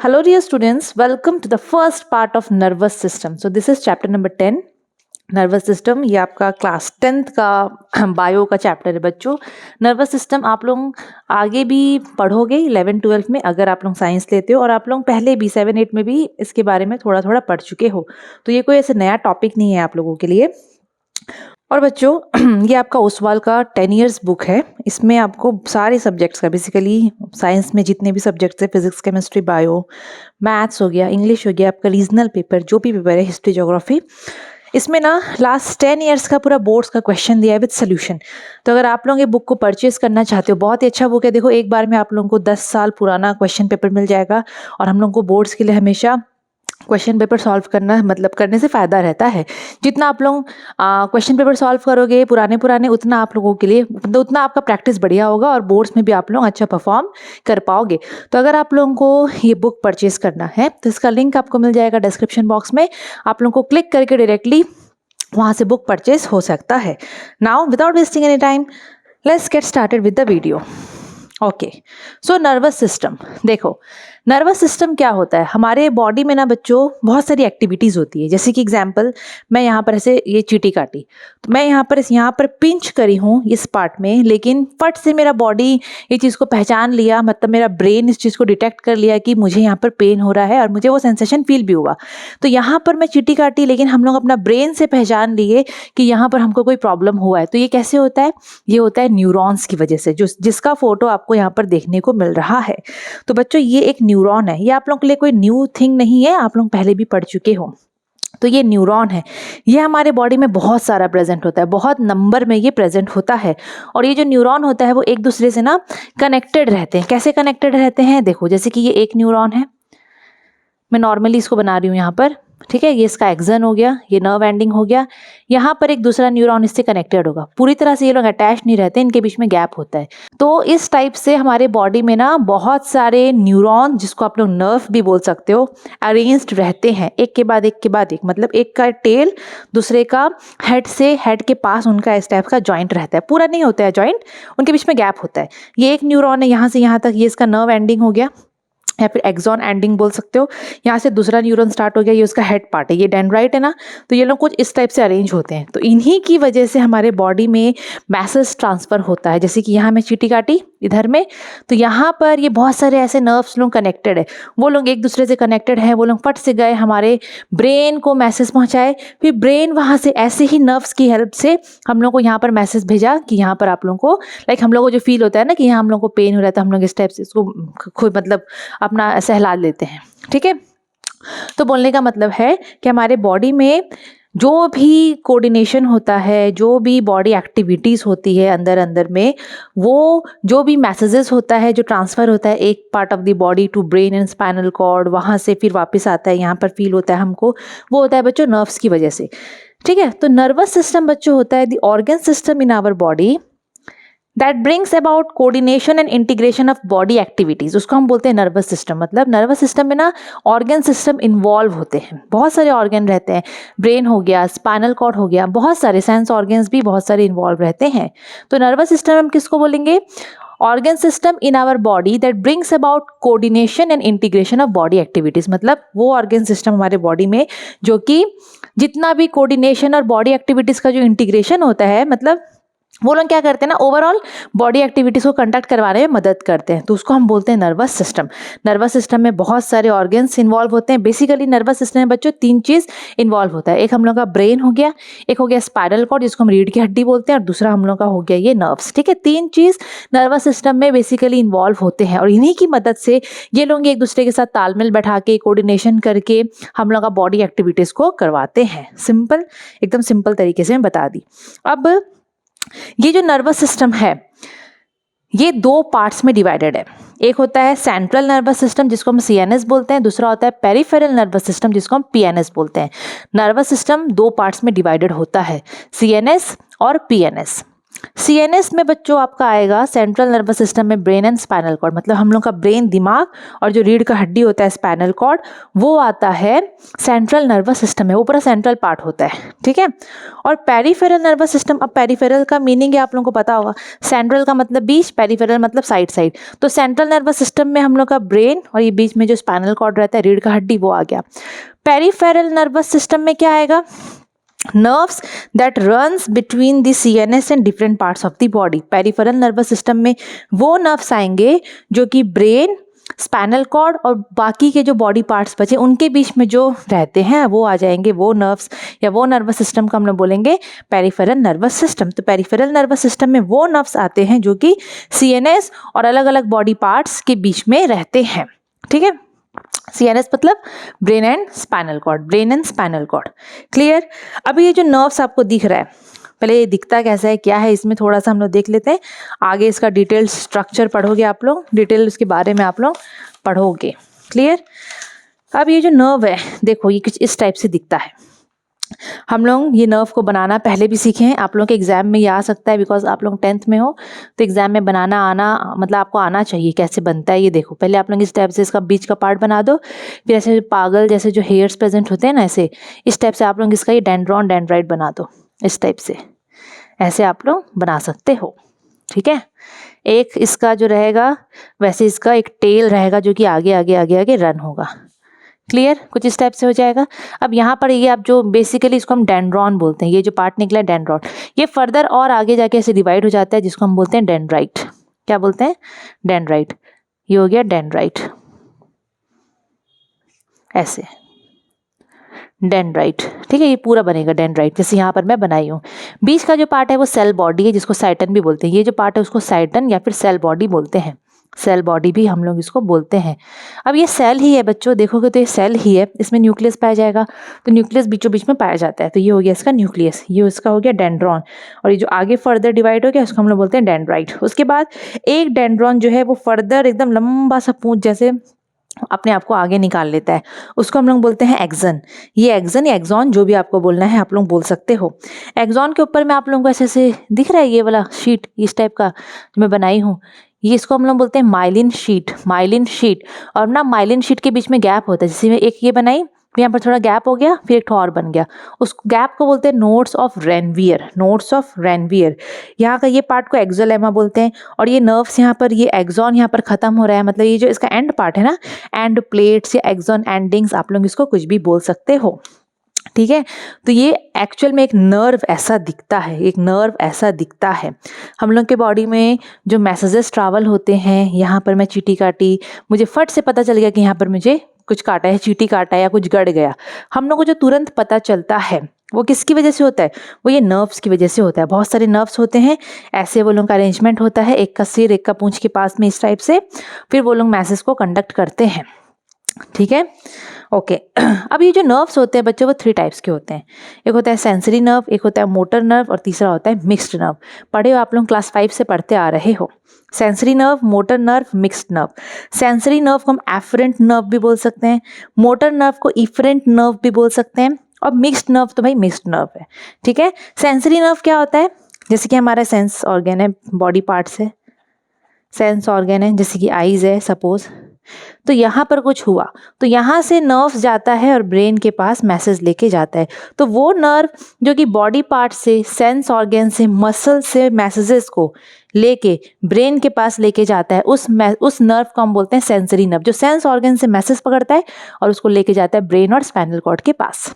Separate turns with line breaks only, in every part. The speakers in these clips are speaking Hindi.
Hello dear students, welcome to the first part of nervous system. So this is chapter number 10 nervous system. ये आपका क्लास 10th का बायो का चैप्टर है बच्चों। नर्वस सिस्टम आप लोग आगे भी पढ़ोगे 11-12 में अगर आप लोग साइंस लेते हो, और आप लोग पहले भी 7-8 में भी इसके बारे में थोड़ा थोड़ा पढ़ चुके हो, तो ये कोई ऐसे नया टॉपिक नहीं है आप लोगों के लिए। और बच्चों ये आपका ओसवाल का 10 ईयर्स बुक है। इसमें आपको सारे सब्जेक्ट्स का, बेसिकली साइंस में जितने भी सब्जेक्ट्स है, फिजिक्स, केमिस्ट्री, बायो, मैथ्स हो गया, इंग्लिश हो गया, आपका रीजनल पेपर जो भी पेपर है, हिस्ट्री, ज्योग्राफी, इसमें ना लास्ट 10 ईयर्स का पूरा बोर्ड्स का क्वेश्चन दिया है विद सोल्यूशन। तो अगर आप लोग ये बुक को परचेज करना चाहते हो, बहुत ही अच्छा बुक है। देखो, एक बार में आप लोगों को 10 साल पुराना क्वेश्चन पेपर मिल जाएगा, और हम लोग को बोर्ड्स के लिए हमेशा क्वेश्चन पेपर सॉल्व करना, मतलब करने से फ़ायदा रहता है। जितना आप लोग क्वेश्चन पेपर सॉल्व करोगे पुराने उतना आप लोगों के लिए, उतना आपका प्रैक्टिस बढ़िया होगा, और बोर्ड्स में भी आप लोग अच्छा परफॉर्म कर पाओगे। तो अगर आप लोगों को ये बुक परचेज करना है तो इसका लिंक आपको मिल जाएगा डिस्क्रिप्शन बॉक्स में। आप लोगों को क्लिक करके डायरेक्टली वहाँ से बुक परचेज हो सकता है। Now without wasting any time, let's get started with the video. Okay, so nervous system. देखो, नर्वस सिस्टम क्या होता है हमारे बॉडी में ना बच्चों, बहुत सारी एक्टिविटीज़ होती है। जैसे कि एग्जांपल, मैं यहाँ पर ऐसे ये चींटी काटी, तो मैं यहाँ पर पिंच करी हूँ इस पार्ट में, लेकिन फट से मेरा बॉडी ये चीज़ को पहचान लिया, मतलब मेरा ब्रेन इस चीज़ को डिटेक्ट कर लिया कि मुझे यहाँ पर पेन हो रहा है, और मुझे वो सेंसेशन फील भी हुआ। तो यहाँ पर मैं चींटी काटी, लेकिन हम लोग अपना ब्रेन से पहचान लिए कि यहाँ पर हमको कोई प्रॉब्लम हुआ है। तो ये कैसे होता है? ये होता है न्यूरॉन्स की वजह से, जिसका फोटो आपको यहाँ पर देखने को मिल रहा है। तो बच्चों, ये एक न्यूरॉन है। ये आप लोगों के लिए कोई न्यू थिंग नहीं है, आप लोग पहले भी पढ़ चुके हो। तो ये न्यूरॉन है, ये हमारे बॉडी में बहुत सारा प्रेजेंट होता है, बहुत नंबर में ये प्रेजेंट होता है। और ये जो न्यूरॉन होता है वो एक दूसरे से ना कनेक्टेड रहते हैं। कैसे कनेक्टेड रहते हैं? देखो, जैसे कि ये एक न्यूरॉन है, मैं नॉर्मली इसको बना रही हूँ यहाँ पर, ठीक है। ये इसका एक्सन हो गया, ये नर्व एंडिंग हो गया। यहाँ पर एक दूसरा न्यूरॉन इससे कनेक्टेड होगा। पूरी तरह से ये लोग अटैच नहीं रहते, इनके बीच में गैप होता है। तो इस टाइप से हमारे बॉडी में ना बहुत सारे न्यूरॉन, जिसको आप लोग नर्व भी बोल सकते हो, अरेंज्ड रहते हैं एक के बाद एक के बाद एक। मतलब एक का टेल दूसरे का हेड से, हेड के पास उनका इस टाइप का जॉइंट रहता है। पूरा नहीं होता है जॉइंट, उनके बीच में गैप होता है। ये एक न्यूरॉन है, यहाँ से यहाँ तक, ये इसका नर्व एंडिंग हो गया, या फिर एक्सॉन एंडिंग बोल सकते हो। यहाँ से दूसरा न्यूरॉन स्टार्ट हो गया, ये उसका हेड पार्ट है, ये डेंड्राइट है ना। तो ये लोग कुछ इस टाइप से अरेंज होते हैं। तो इन्हीं की वजह से हमारे बॉडी में मैसेज ट्रांसफर होता है। जैसे कि यहाँ मैं चींटी काटी इधर में, तो यहाँ पर ये बहुत सारे ऐसे नर्व्स लोग कनेक्टेड है, वो लोग एक दूसरे से कनेक्टेड है। वो लोग फट से गए हमारे ब्रेन को मैसेज पहुँचाए, फिर ब्रेन वहाँ से ऐसे ही नर्व्स की हेल्प से हम लोग को यहाँ पर मैसेज भेजा कि यहाँ पर आप लोगों को, लाइक हम लोग को जो फील होता है ना कि यहाँ हम लोग को पेन हो रहा है, तो हम लोग इस टाइप से इसको खुद मतलब अपना सहला लेते हैं, ठीक है। तो बोलने का मतलब है कि हमारे बॉडी में जो भी कोऑर्डिनेशन होता है, जो भी बॉडी एक्टिविटीज़ होती है अंदर अंदर में, वो जो भी मैसेजेस होता है, जो ट्रांसफ़र होता है एक part of the body to brain and spinal cord, वहाँ से फिर वापस आता है, यहाँ पर फील होता है हमको, वो होता है बच्चों नर्व्स की वजह से, ठीक है। तो नर्वस सिस्टम बच्चों होता है the organ system in our body that brings about coordination and integration of body activities. उसको हम बोलते हैं नर्वस सिस्टम। मतलब नर्वस सिस्टम में ना ऑर्गन सिस्टम इन्वॉल्व होते हैं, बहुत सारे ऑर्गन रहते हैं, ब्रेन हो गया, स्पाइनल कॉर्ड हो गया, बहुत सारे सेंस ऑर्गन्स भी बहुत सारे इन्वॉल्व रहते हैं। तो नर्वस सिस्टम हम किसको बोलेंगे? Organ system in our body that brings about coordination and integration of body activities. मतलब वो ऑर्गन सिस्टम हमारे बॉडी में जो कि जितना भी कोऑर्डिनेशन और बॉडी एक्टिविटीज का जो इंटीग्रेशन होता है, मतलब वो लोग क्या करते हैं ना, ओवरऑल बॉडी एक्टिविटीज़ को कंडक्ट करवाने में मदद करते हैं। तो उसको हम बोलते हैं नर्वस सिस्टम। नर्वस सिस्टम में बहुत सारे ऑर्गन्स इन्वॉल्व होते हैं। बेसिकली नर्वस सिस्टम में बच्चों 3 चीज़ इन्वॉल्व होता है। एक हम लोग का ब्रेन हो गया, एक हो गया स्पाइनल कॉर्ड जिसको हम रीढ़ की हड्डी बोलते हैं, और दूसरा हम लोग का हो गया ये नर्व्स, ठीक है। 3 चीज़ नर्वस सिस्टम में बेसिकली इन्वॉल्व होते हैं, और इन्हीं की मदद से ये लोग एक दूसरे के साथ तालमेल बैठा के, कोऑर्डिनेशन करके हम लोग का बॉडी एक्टिविटीज़ को करवाते हैं। सिंपल, एकदम सिंपल तरीके से मैं बता दी। अब ये जो नर्वस सिस्टम है ये 2 पार्ट्स में डिवाइडेड है। एक होता है सेंट्रल नर्वस सिस्टम जिसको हम सीएनएस बोलते हैं, दूसरा होता है पेरिफेरल नर्वस सिस्टम जिसको हम पीएनएस बोलते हैं। नर्वस सिस्टम 2 पार्ट्स में डिवाइडेड होता है, सीएनएस और पीएनएस। सीएनएस में बच्चों आपका आएगा सेंट्रल नर्वस सिस्टम में ब्रेन एंड स्पाइनल कॉर्ड, मतलब हम लोग का ब्रेन दिमाग और जो रीढ़ का हड्डी होता है स्पाइनल कॉर्ड, वो आता है सेंट्रल नर्वस सिस्टम में, वो पूरा सेंट्रल पार्ट होता है, ठीक है। और पेरिफेरल नर्वस सिस्टम, अब पेरिफेरल का मीनिंग है आप लोगों को पता होगा, सेंट्रल का मतलब बीच, पेरिफेरल मतलब साइड साइड। तो सेंट्रल नर्वस सिस्टम में हम लोग का ब्रेन और ये बीच में जो स्पाइनल कॉर्ड रहता है रीढ़ का हड्डी, वो आ गया। पेरिफेरल नर्वस सिस्टम में क्या आएगा? nerves that runs between the CNS and different parts of the body। Peripheral nervous system में वो नर्व्स आएंगे जो कि ब्रेन, स्पाइनल कॉर्ड और बाकी के जो बॉडी पार्ट्स बचे उनके बीच में जो रहते हैं वो आ जाएंगे, वो नर्व्स या वो नर्वस सिस्टम को हम लोग बोलेंगे पेरिफेरल नर्वस सिस्टम। तो पेरिफेरल नर्वस सिस्टम में वो नर्व्स आते हैं जो कि CNS और अलग अलग बॉडी पार्ट्स के बीच में रहते हैं, ठीक है। CNS मतलब brain and spinal cord, brain and spinal cord, clear. अभी ये जो नर्व्स आपको दिख रहा है, पहले ये दिखता कैसा है, क्या है इसमें, थोड़ा सा हम लोग देख लेते हैं। आगे इसका डिटेल स्ट्रक्चर पढ़ोगे आप लोग, डिटेल उसके बारे में आप लोग पढ़ोगे, क्लियर। अब ये जो नर्व है देखो, ये कुछ इस टाइप से दिखता है। हम लोग ये नर्व को बनाना पहले भी सीखे हैं, आप लोगों के एग्जाम में ये आ सकता है, बिकॉज आप लोग 10th में हो तो एग्जाम में बनाना आना, मतलब आपको आना चाहिए कैसे बनता है। ये देखो, पहले आप लोग इस टाइप से इसका बीच का पार्ट बना दो, फिर ऐसे पागल जैसे जो हेयर्स प्रेजेंट होते हैं ना, ऐसे इस टाइप से आप लोग इसका ये डेंड्रॉन डेंड्राइट बना दो, इस टाइप से ऐसे आप लोग बना सकते हो, ठीक है। एक इसका जो रहेगा वैसे इसका एक टेल रहेगा जो कि आगे आगे आगे आगे रन होगा, क्लियर, कुछ इस टाइप से हो जाएगा। अब यहाँ पर ये आप जो बेसिकली इसको हम डेंड्रॉन बोलते हैं, ये जो पार्ट निकला है डेंड्रॉन, ये फर्दर और आगे जाके ऐसे डिवाइड हो जाता है जिसको हम बोलते हैं डेंड्राइट। क्या बोलते हैं? डेंड्राइट। ये हो गया डेंड्राइट, ऐसे डेंड्राइट, ठीक है। ये पूरा बनेगा डेंड्राइट, जैसे यहाँ पर मैं बनाई हूँ। बीच का जो पार्ट है वो सेल बॉडी है जिसको साइटन भी बोलते हैं। ये जो पार्ट है उसको साइटन या फिर सेल बॉडी बोलते हैं, सेल बॉडी भी हम लोग इसको बोलते हैं। अब ये सेल ही है बच्चों, देखोगे तो ये सेल ही है, इसमें न्यूक्लियस पाया जाएगा, तो न्यूक्लियस बीचों बीच में पाया जाता है, तो ये हो गया इसका न्यूक्लियस, ये इसका हो गया डेंड्रॉन। और ये जो आगे फर्दर डिवाइड हो गया उसको हम लोग बोलते हैं डेंड्राइट। उसके बाद एक डेंड्रॉन जो है वो फर्दर एकदम लंबा सा पूंछ जैसे अपने आप को आगे निकाल लेता है, उसको हम लोग बोलते हैं एक्सन। ये एक्सन या एक्सॉन जो भी आपको बोलना है आप लोग बोल सकते हो। एक्सॉन के ऊपर में आप लोगों को ऐसे ऐसे दिख रहा है ये वाला शीट, इस टाइप का जो मैं बनाई हूँ, ये इसको हम लोग बोलते हैं माइलिन शीट, माइलिन शीट। और ना माइलिन शीट के बीच में गैप होता है, जैसे मैं एक ये बनाई, यहाँ पर थोड़ा गैप हो गया, फिर एक ठो और बन गया, उस गैप को बोलते हैं nodes of Ranvier, nodes of Ranvier. यहाँ का ये पार्ट को एक्सोलेमा बोलते हैं। और ये नर्व्स यहाँ पर, ये एक्सॉन यहाँ पर खत्म हो रहा है, मतलब ये जो इसका एंड पार्ट है ना, एंड प्लेट्स या एक्सॉन एंडिंग्स, आप लोग इसको कुछ भी बोल सकते हो, ठीक है। तो ये एक्चुअल में एक नर्व ऐसा दिखता है, एक नर्व ऐसा दिखता है। हम लोग के बॉडी में जो मैसेजेस ट्रैवल होते हैं, यहाँ पर मैं चींटी काटी, मुझे फट से पता चल गया कि यहाँ पर मुझे कुछ काटा है, चींटी काटा या कुछ गड़ गया, हम लोग को जो तुरंत पता चलता है वो किसकी वजह से होता है? वो ये नर्व्स की वजह से होता है। बहुत सारे नर्व्स होते हैं, ऐसे वो लोगों का अरेंजमेंट होता है, एक का सिर एक का पूंछ के पास में इस टाइप से, फिर वो लोग मैसेज को कंडक्ट करते हैं, ठीक है, ओके। अब ये जो नर्व्स होते हैं बच्चों वो 3 टाइप्स के होते हैं। एक होता है सेंसरी नर्व, एक होता है मोटर नर्व और तीसरा होता है मिक्स्ड नर्व। पढ़े हो आप लोग, क्लास 5 से पढ़ते आ रहे हो। Sensory nerve, motor nerve, mixed nerve. Sensory nerve को हम एफरेंट नर्व भी बोल सकते हैं, मोटर नर्व को इफरेंट नर्व भी बोल सकते हैं, और मिक्स्ड नर्व तो भाई मिक्स्ड नर्व है, ठीक है। सेंसरी नर्व क्या होता है? जैसे कि हमारा सेंस ऑर्गन है, बॉडी पार्ट्स है, सेंस ऑर्गन है, जैसे कि आईज है सपोज, तो यहाँ पर कुछ हुआ तो यहाँ से नर्व्स जाता है और ब्रेन के पास मैसेज लेके जाता है। तो वो नर्व जो कि बॉडी पार्ट से, सेंस ऑर्गन से, मसल से मैसेजेस को लेके ब्रेन के पास लेके जाता है, उस नर्व को हम बोलते हैं सेंसरी नर्व, जो सेंस ऑर्गन से मैसेज पकड़ता है और उसको लेके जाता है ब्रेन और स्पाइनल कॉर्ड के पास,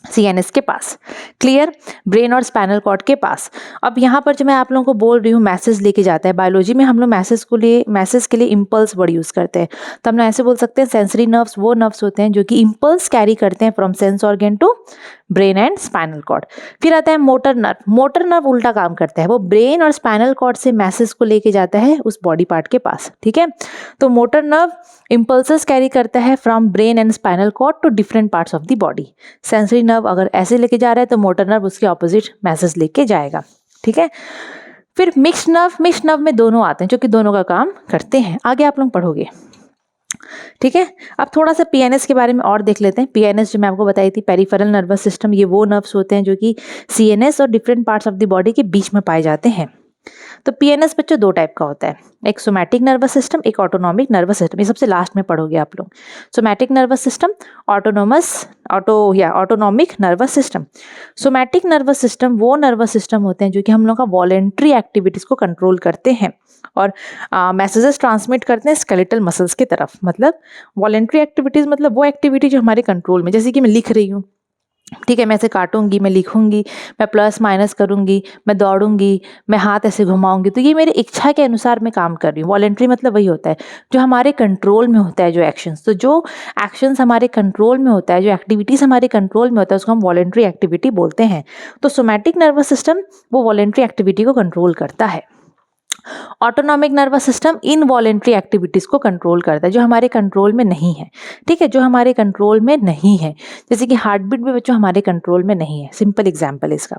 CNS के पास, क्लियर, ब्रेन और स्पाइनल कॉर्ड के पास। अब यहाँ पर जो मैं आप लोगों को बोल रही हूँ मैसेज लेके जाता है, बायोलॉजी में हम लोग मैसेज के लिए इम्पल्स वर्ड यूज़ करते हैं, तो हम लोग ऐसे बोल सकते हैं सेंसरी नर्व्स वो नर्व्स होते हैं जो कि इम्पल्स कैरी करते हैं from sense organ to brain and spinal cord. फिर आता है मोटर नर्व। मोटर नर्व उल्टा काम करता है, वो ब्रेन और स्पाइनल कॉर्ड से मैसेज को लेके जाता है उस बॉडी पार्ट के पास, ठीक है। तो मोटर नर्व इम्पल्सेस कैरी करता है from brain and spinal cord to different parts of the body. Sensory nerve अगर ऐसे लेके जा रहा है तो मोटर नर्व उसके ऑपोजिट मैसेज लेके जाएगा, ठीक है। फिर मिक्स्ड नर्व में दोनों आते हैं जो कि दोनों का काम करते हैं। आगे आप लोग पढ़ोगे। ठीक है। अब थोड़ा सा पीएनएस के बारे में और देख लेते हैं। पीएनएस जो मैं आपको बताई थी, पेरिफेरल नर्वस सिस्टम, ये वो नर्व्स होते हैं जो कि सीएनएस और different parts of the body के बीच में पाए जाते हैं। तो पीएनएस बच्चों दो टाइप का होता है, एक सोमैटिक नर्वस सिस्टम, एक ऑटोनॉमिक नर्वस सिस्टम। ये सबसे लास्ट में पढ़ोगे आप लोग। Somatic nervous system, autonomic nervous system. Somatic nervous system वो नर्वस सिस्टम होते हैं जो कि हम लोग का वॉलेंट्री एक्टिविटीज को कंट्रोल करते हैं और मैसेजेस ट्रांसमिट करते हैं स्केलेटल मसल्स की तरफ। मतलब वॉलेंट्री एक्टिविटीज मतलब वो एक्टिविटी जो हमारे कंट्रोल में, जैसे कि मैं लिख रही हूँ, ठीक है, मैं ऐसे काटूंगी, मैं लिखूंगी, मैं प्लस माइनस करूंगी, मैं दौड़ूंगी, मैं हाथ ऐसे घुमाऊंगी, तो ये मेरी इच्छा के अनुसार मैं काम कर रही हूँ। वॉलेंट्री मतलब वही होता है जो हमारे कंट्रोल में होता है, जो एक्शंस। तो जो एक्शंस हमारे कंट्रोल में होता है, जो एक्टिविटीज हमारे कंट्रोल में होता है, उसको हम वॉलेंट्री एक्टिविटी बोलते हैं। तो सोमैटिक नर्वस सिस्टम वो वॉलेंट्री एक्टिविटी को कंट्रोल करता है। Autonomic nervous system involuntary activities को कंट्रोल करता है, जो हमारे कंट्रोल में नहीं है। ठीक है, जो हमारे कंट्रोल में नहीं है, जैसे कि हार्ट बीट भी बच्चों हमारे कंट्रोल में नहीं है। सिंपल एग्जांपल है इसका।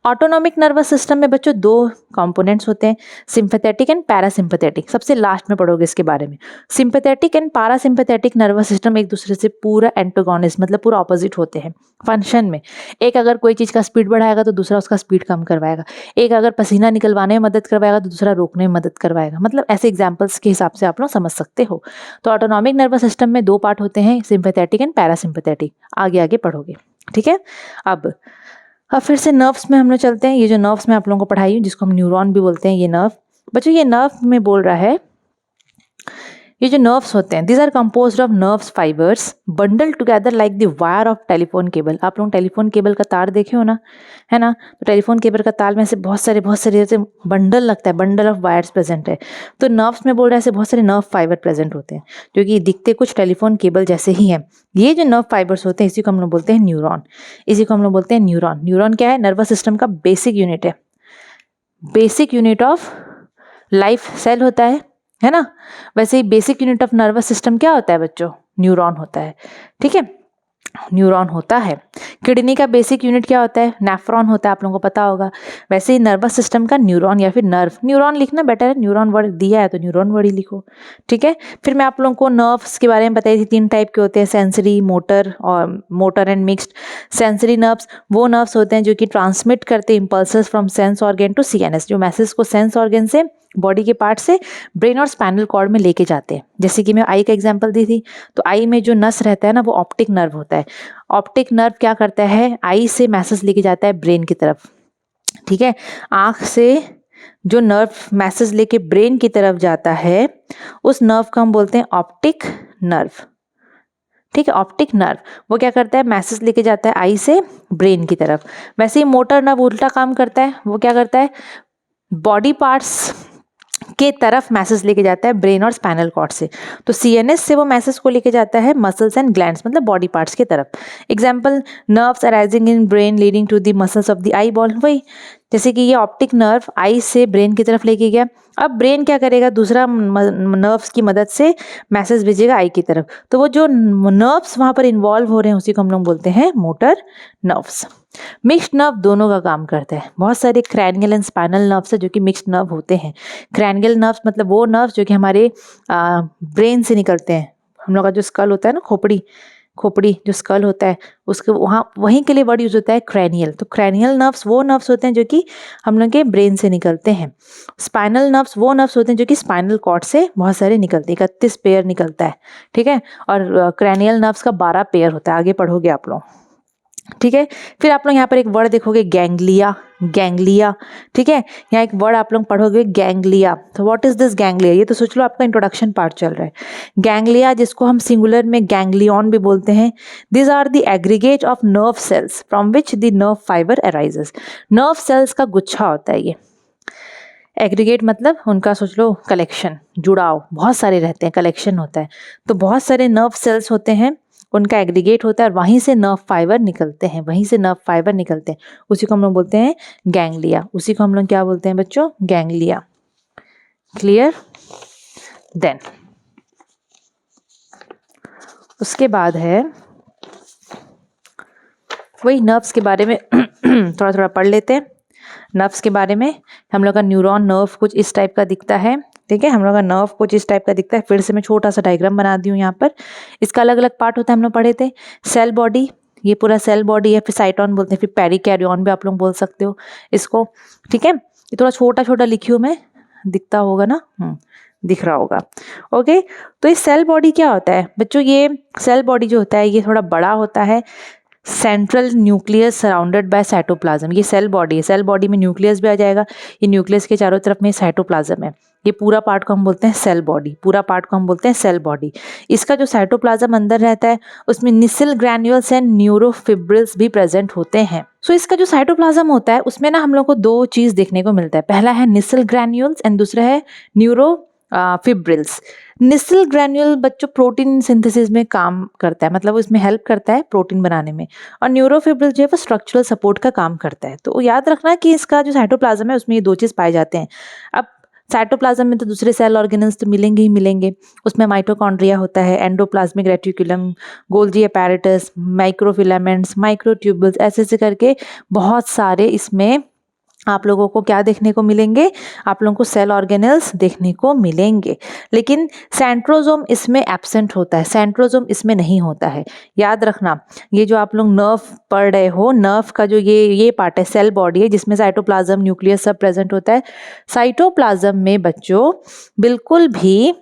ऑटोनॉमिक नर्वस सिस्टम में बच्चों दो कंपोनेंट्स होते हैं, सिंपैथेटिक एंड पैरासिम्पैथेटिक। सबसे लास्ट में पढ़ोगे इसके बारे में। Sympathetic and parasympathetic nervous system एक दूसरे से पूरा एंटागोनिस्ट मतलब पूरा ऑपोजिट होते हैं फंक्शन में। एक अगर कोई चीज का स्पीड बढ़ाएगा तो दूसरा उसका स्पीड कम करवाएगा। एक अगर पसीना निकलवाने में मदद करवाएगा तो दूसरा रोकने में मदद करवाएगा। मतलब ऐसे एग्जाम्पल्स के हिसाब से आप लोग समझ सकते हो। तो ऑटोनॉमिक नर्वस सिस्टम में दो पार्ट होते हैं, सिंपैथेटिक एंड पैरासिम्पैथेटिक। आगे आगे पढ़ोगे, ठीक है। अब फिर से नर्व्स में हम लोग चलते हैं। ये जो नर्व्स में आप लोगों को पढ़ाई हूँ, जिसको हम न्यूरॉन भी बोलते हैं, ये नर्व बच्चों, ये नर्व में बोल रहा है, ये जो नर्व्स होते हैं, these are composed of nerves fibres bundle together like the wire of telephone cable. आप लोग टेलीफोन केबल का तार देखे हो ना, है ना। तो टेलीफोन केबल का तार में से बहुत सारे ऐसे बंडल लगता है, बंडल ऑफ वायर्स प्रेजेंट है। तो नर्व्स में बोल रहा है ऐसे बहुत सारे नर्व फाइबर प्रेजेंट होते हैं जो कि दिखते कुछ टेलीफोन केबल जैसे ही हैं। ये जो नर्व फाइबर्स होते हैं इसी को हम लोग बोलते हैं न्यूरॉन। इसी को हम लोग बोलते हैं न्यूरॉन। न्यूरॉन क्या है? नर्वस सिस्टम का बेसिक यूनिट है, basic unit of life cell होता है ना। वैसे ही basic unit of nervous system क्या होता है बच्चों? न्यूरॉन होता है। ठीक है, न्यूरॉन होता है। किडनी का बेसिक यूनिट क्या होता है? नेफ्रॉन होता है, आप लोगों को पता होगा। वैसे ही नर्वस सिस्टम का न्यूरॉन या फिर नर्व, न्यूरॉन लिखना बेटर है, न्यूरॉन वर्ड दिया है तो न्यूरॉन वर्ड ही लिखो। ठीक है, फिर मैं आप लोगों को नर्व्स के बारे में बताई थी, तीन टाइप के होते हैं, सेंसरी, मोटर और motor and mixed. Sensory nerves वो नर्व्स होते हैं जो कि ट्रांसमिट करते हैं impulses from sense organ to CNS, जो मैसेज को सेंस ऑर्गन से, बॉडी के पार्ट से ब्रेन और स्पाइनल कॉर्ड में लेके जाते हैं। जैसे कि मैं आई का एग्जांपल दी थी, तो आई में जो नस रहता है ना, वो ऑप्टिक नर्व होता है। ऑप्टिक नर्व क्या करता है? आई से मैसेज लेके जाता है ब्रेन की तरफ। ठीक है, आंख से जो नर्व मैसेज लेके ब्रेन की तरफ जाता है, उस नर्व को हम बोलते हैं ऑप्टिक नर्व। ठीक है, ऑप्टिक नर्व वो क्या करता है? मैसेज लेके जाता है आई से ब्रेन की तरफ। वैसे ही मोटर नर्व उल्टा काम करता है, वो क्या करता है? बॉडी पार्ट्स के तरफ मैसेज लेके जाता है ब्रेन और स्पाइनल कॉर्ड से। तो सीएनएस से वो मैसेज को लेके जाता है मसल्स एंड ग्लैंड्स मतलब बॉडी पार्ट्स की तरफ। Example, nerves arising in brain leading to the muscles of the eyeball. वही जैसे कि ये ऑप्टिक नर्व आई से ब्रेन की तरफ लेके गया, अब ब्रेन क्या करेगा? दूसरा नर्व्स की मदद से मैसेज भेजेगा आई की तरफ। तो वो जो नर्व्स वहां पर इन्वॉल्व हो रहे हैं उसी को हम लोग बोलते हैं मोटर नर्व्स। मिक्स्ड नर्व दोनों का काम करता है। बहुत सारे क्रैनियल एंड स्पाइनल नर्व्स है जो कि मिक्स्ड नर्व होते हैं। क्रैनियल नर्व्स मतलब वो नर्व्स जो कि हमारे ब्रेन से निकलते हैं। हम लोग का जो स्कल होता है ना, खोपड़ी जो स्कल होता है, उसके वहाँ वहीं के लिए वर्ड यूज होता है क्रैनियल। तो क्रैनियल नर्व्स वो नर्व्स होते हैं जो कि हम लोग के ब्रेन से निकलते हैं। स्पाइनल नर्व्स वो नर्व्स होते हैं जो कि स्पाइनल कॉर्ड से बहुत सारे निकलते हैं, 31 पेयर निकलता है। ठीक है, और क्रैनियल नर्व्स का 12 पेयर होता है। आगे पढ़ोगे आप लोग, ठीक है। फिर आप लोग यहाँ पर एक वर्ड देखोगे, गैंग्लिया। गैंग्लिया, ठीक है, यहाँ एक वर्ड आप लोग पढ़ोगे गैंग्लिया। तो व्हाट इज दिस गैंग्लिया? ये तो सोच लो आपका इंट्रोडक्शन पार्ट चल रहा है। गैंग्लिया, जिसको हम सिंगुलर में गैंग्लियन भी बोलते हैं, this are the aggregate of nerve cells from which the nerve fibre arises. Nerve cells का गुच्छा होता है ये। एग्रीगेट मतलब उनका सोच लो कलेक्शन, जुड़ाव, बहुत सारे रहते हैं, कलेक्शन होता है। तो बहुत सारे नर्व सेल्स होते हैं, उनका एग्रीगेट होता है और वहीं से नर्व फाइबर निकलते हैं, वहीं से नर्व फाइबर निकलते हैं। उसी को हम लोग बोलते हैं गैंग्लिया। उसी को हम लोग क्या बोलते हैं बच्चों? गैंग्लिया। क्लियर? देन उसके बाद है वही नर्व्स के बारे में थोड़ा थोड़ा पढ़ लेते हैं। नर्व्स के बारे में हम लोग का न्यूरॉन नर्व कुछ इस टाइप का दिखता है। ठीक है, हम लोग का नर्व कुछ इस टाइप का दिखता है। फिर से मैं छोटा सा डायग्राम बना दी हूँ यहाँ पर। इसका अलग अलग पार्ट होता है, हम लोग पढ़े थे। सेल बॉडी, ये पूरा सेल बॉडी है, फिर साइटोन बोलते हैं, फिर पेरिकैरियोन भी आप लोग बोल सकते हो इसको, ठीक है। ये थोड़ा छोटा छोटा लिखी हूँ मैं, दिखता होगा ना, दिख रहा होगा। ओके, तो ये सेल बॉडी क्या होता है बच्चों? ये सेल बॉडी जो होता है ये थोड़ा बड़ा होता है। Central nucleus surrounded by cytoplasm, ये सेल बॉडी है। सेल बॉडी में न्यूक्लियस भी आ जाएगा। ये न्यूक्लियस के चारों तरफ में साइटोप्लाज्म है। ये पूरा पार्ट को हम बोलते हैं सेल बॉडी, पूरा पार्ट को हम बोलते हैं सेल बॉडी। इसका जो साइटोप्लाज्म अंदर रहता है उसमें निसिल ग्रैन्यूल्स एंड न्यूरोफिब्रिल्स भी प्रेजेंट होते हैं। सो इसका जो साइटोप्लाज्म होता है उसमें ना हम लोग को दो चीज देखने को मिलता है। पहला है निसिल ग्रैन्यूल्स एंड दूसरा है न्यूरो फिब्रिल्स। निसिल ग्रैन्यूल बच्चों प्रोटीन सिंथेसिस में काम करता है, मतलब उसमें हेल्प करता है प्रोटीन बनाने में। और न्यूरोफिब्रिल जो है वो स्ट्रक्चरल सपोर्ट का काम करता है। तो याद रखना कि इसका जो साइटोप्लाज्म है उसमें ये दो चीज़ पाए जाते हैं। अब साइटोप्लाज्म में तो दूसरे सेल ऑर्गेनल्स तो मिलेंगे ही मिलेंगे। उसमें माइटोकॉन्ड्रिया होता है, endoplasmic reticulum, Golgi apparatus, microfilaments, microtubules, ऐसे करके बहुत सारे इसमें आप लोगों को क्या देखने को मिलेंगे? आप लोगों को सेल ऑर्गेनल्स देखने को मिलेंगे। लेकिन सेंट्रोजोम इसमें एब्सेंट होता है, सेंट्रोजोम इसमें नहीं होता है। याद रखना, ये जो आप लोग नर्व पढ़ रहे हो, नर्व का जो ये पार्ट है सेल बॉडी है जिसमें साइटोप्लाज्म न्यूक्लियस सब प्रेजेंट होता है। साइटोप्लाज्म में बच्चों बिल्कुल भी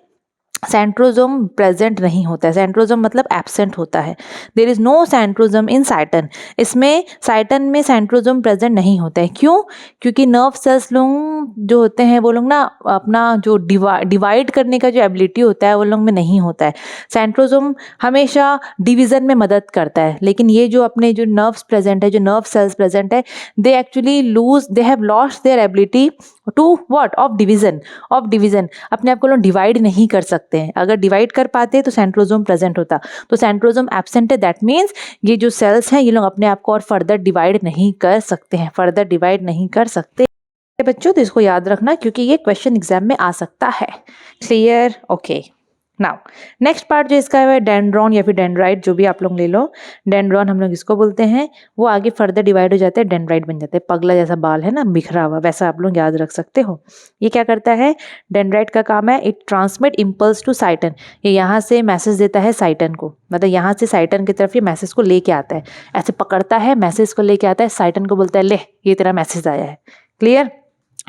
सेंट्रोजोम प्रेजेंट नहीं होता है। सेंट्रोजोम मतलब एब्सेंट होता है। There is no centrosome in cyton. इसमें साइटन में सेंट्रोजोम प्रेजेंट नहीं होता है। क्यों? क्योंकि नर्व सेल्स लोग जो होते हैं वो लोग ना अपना जो डिवाइड करने का जो एबिलिटी होता है वो लोग में नहीं होता है। सेंट्रोजोम हमेशा डिवीजन में मदद करता है, लेकिन ये जो अपने जो नर्व्स प्रेजेंट है, जो नर्व सेल्स प्रेजेंट है, they actually they have lost their ability to what? Of division. अपने आप को लोग डिवाइड नहीं कर सकते हैं। अगर डिवाइड कर पाते तो सेंट्रोजोम प्रेजेंट होता। तो सेंट्रोजोम एब्सेंट है, दैट मीन्स ये जो सेल्स हैं ये लोग अपने आप को और फर्दर डिवाइड नहीं कर सकते हैं, फर्दर डिवाइड नहीं कर सकते बच्चों। तो इसको याद रखना क्योंकि ये क्वेश्चन एग्जाम में आ सकता है। Clear? Okay. Now next part जो इसका है डेंड्रॉन या फिर डेंड्राइट, जो भी आप लोग ले लो। डेंड्रॉन हम लोग इसको बोलते हैं। वो आगे फर्दर डिवाइड हो जाते हैं, डेंड्राइट बन जाते हैं। पगला जैसा बाल है ना, बिखरा हुआ, वैसा आप लोग याद रख सकते हो। ये क्या करता है? डेंड्राइट का काम है it transmit impulse to cyton. ये यहाँ से मैसेज देता है साइटन को, मतलब यहाँ से साइटन की तरफ ये मैसेज को लेके आता है। ऐसे पकड़ता है, मैसेज को लेके आता है, साइटन को बोलता है ले ये तेरा मैसेज आया है। क्लियर?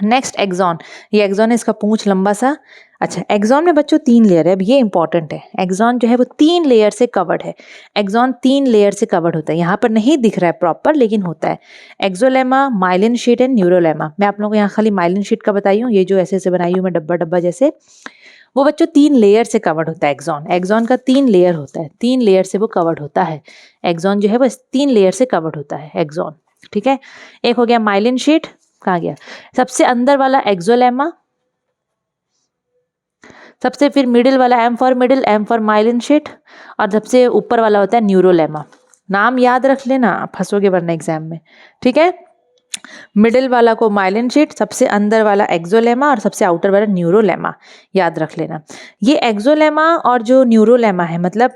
Next axon. ये एक्सॉन है, इसका पूंछ लंबा सा। अच्छा, एक्सॉन में बच्चों 3 लेयर है। अब ये इंपॉर्टेंट है, एक्सॉन जो है वो 3 लेयर से कवर्ड है। एक्सॉन 3 लेयर से कवर्ड होता है। यहाँ पर नहीं दिख रहा है प्रॉपर, लेकिन होता है। Axolemma, myelin sheath and न्यूरोलेमा। मैं आप लोगों को यहाँ खाली माइलिन शीट का बताई हूँ, ये जो ऐसे बनाई हूँ मैं डब्बा डब्बा जैसे, वो बच्चों 3 लेयर से कवर्ड होता है। एक्सॉन का 3 लेयर होता है, 3 लेयर से वो कवर्ड होता है। एक्सॉन जो है वो 3 लेयर से कवर्ड होता है एक्सॉन, ठीक है। एक हो गया माइलिन शीट, कहाँ गया? सबसे अंदर वाला एक्सोलेमा, सबसे फिर मिडिल वाला M for middle, M for myelin sheath, और सबसे ऊपर वाला होता है न्यूरोलेमा। नाम याद रख लेना, फंसोगे वरना एग्जाम में, ठीक है। मिडिल वाला को माइलिन शीट, सबसे अंदर वाला एक्सोलेमा और सबसे आउटर वाला न्यूरोलेमा, याद रख लेना। ये एक्सोलेमा और जो न्यूरोलेमा है, मतलब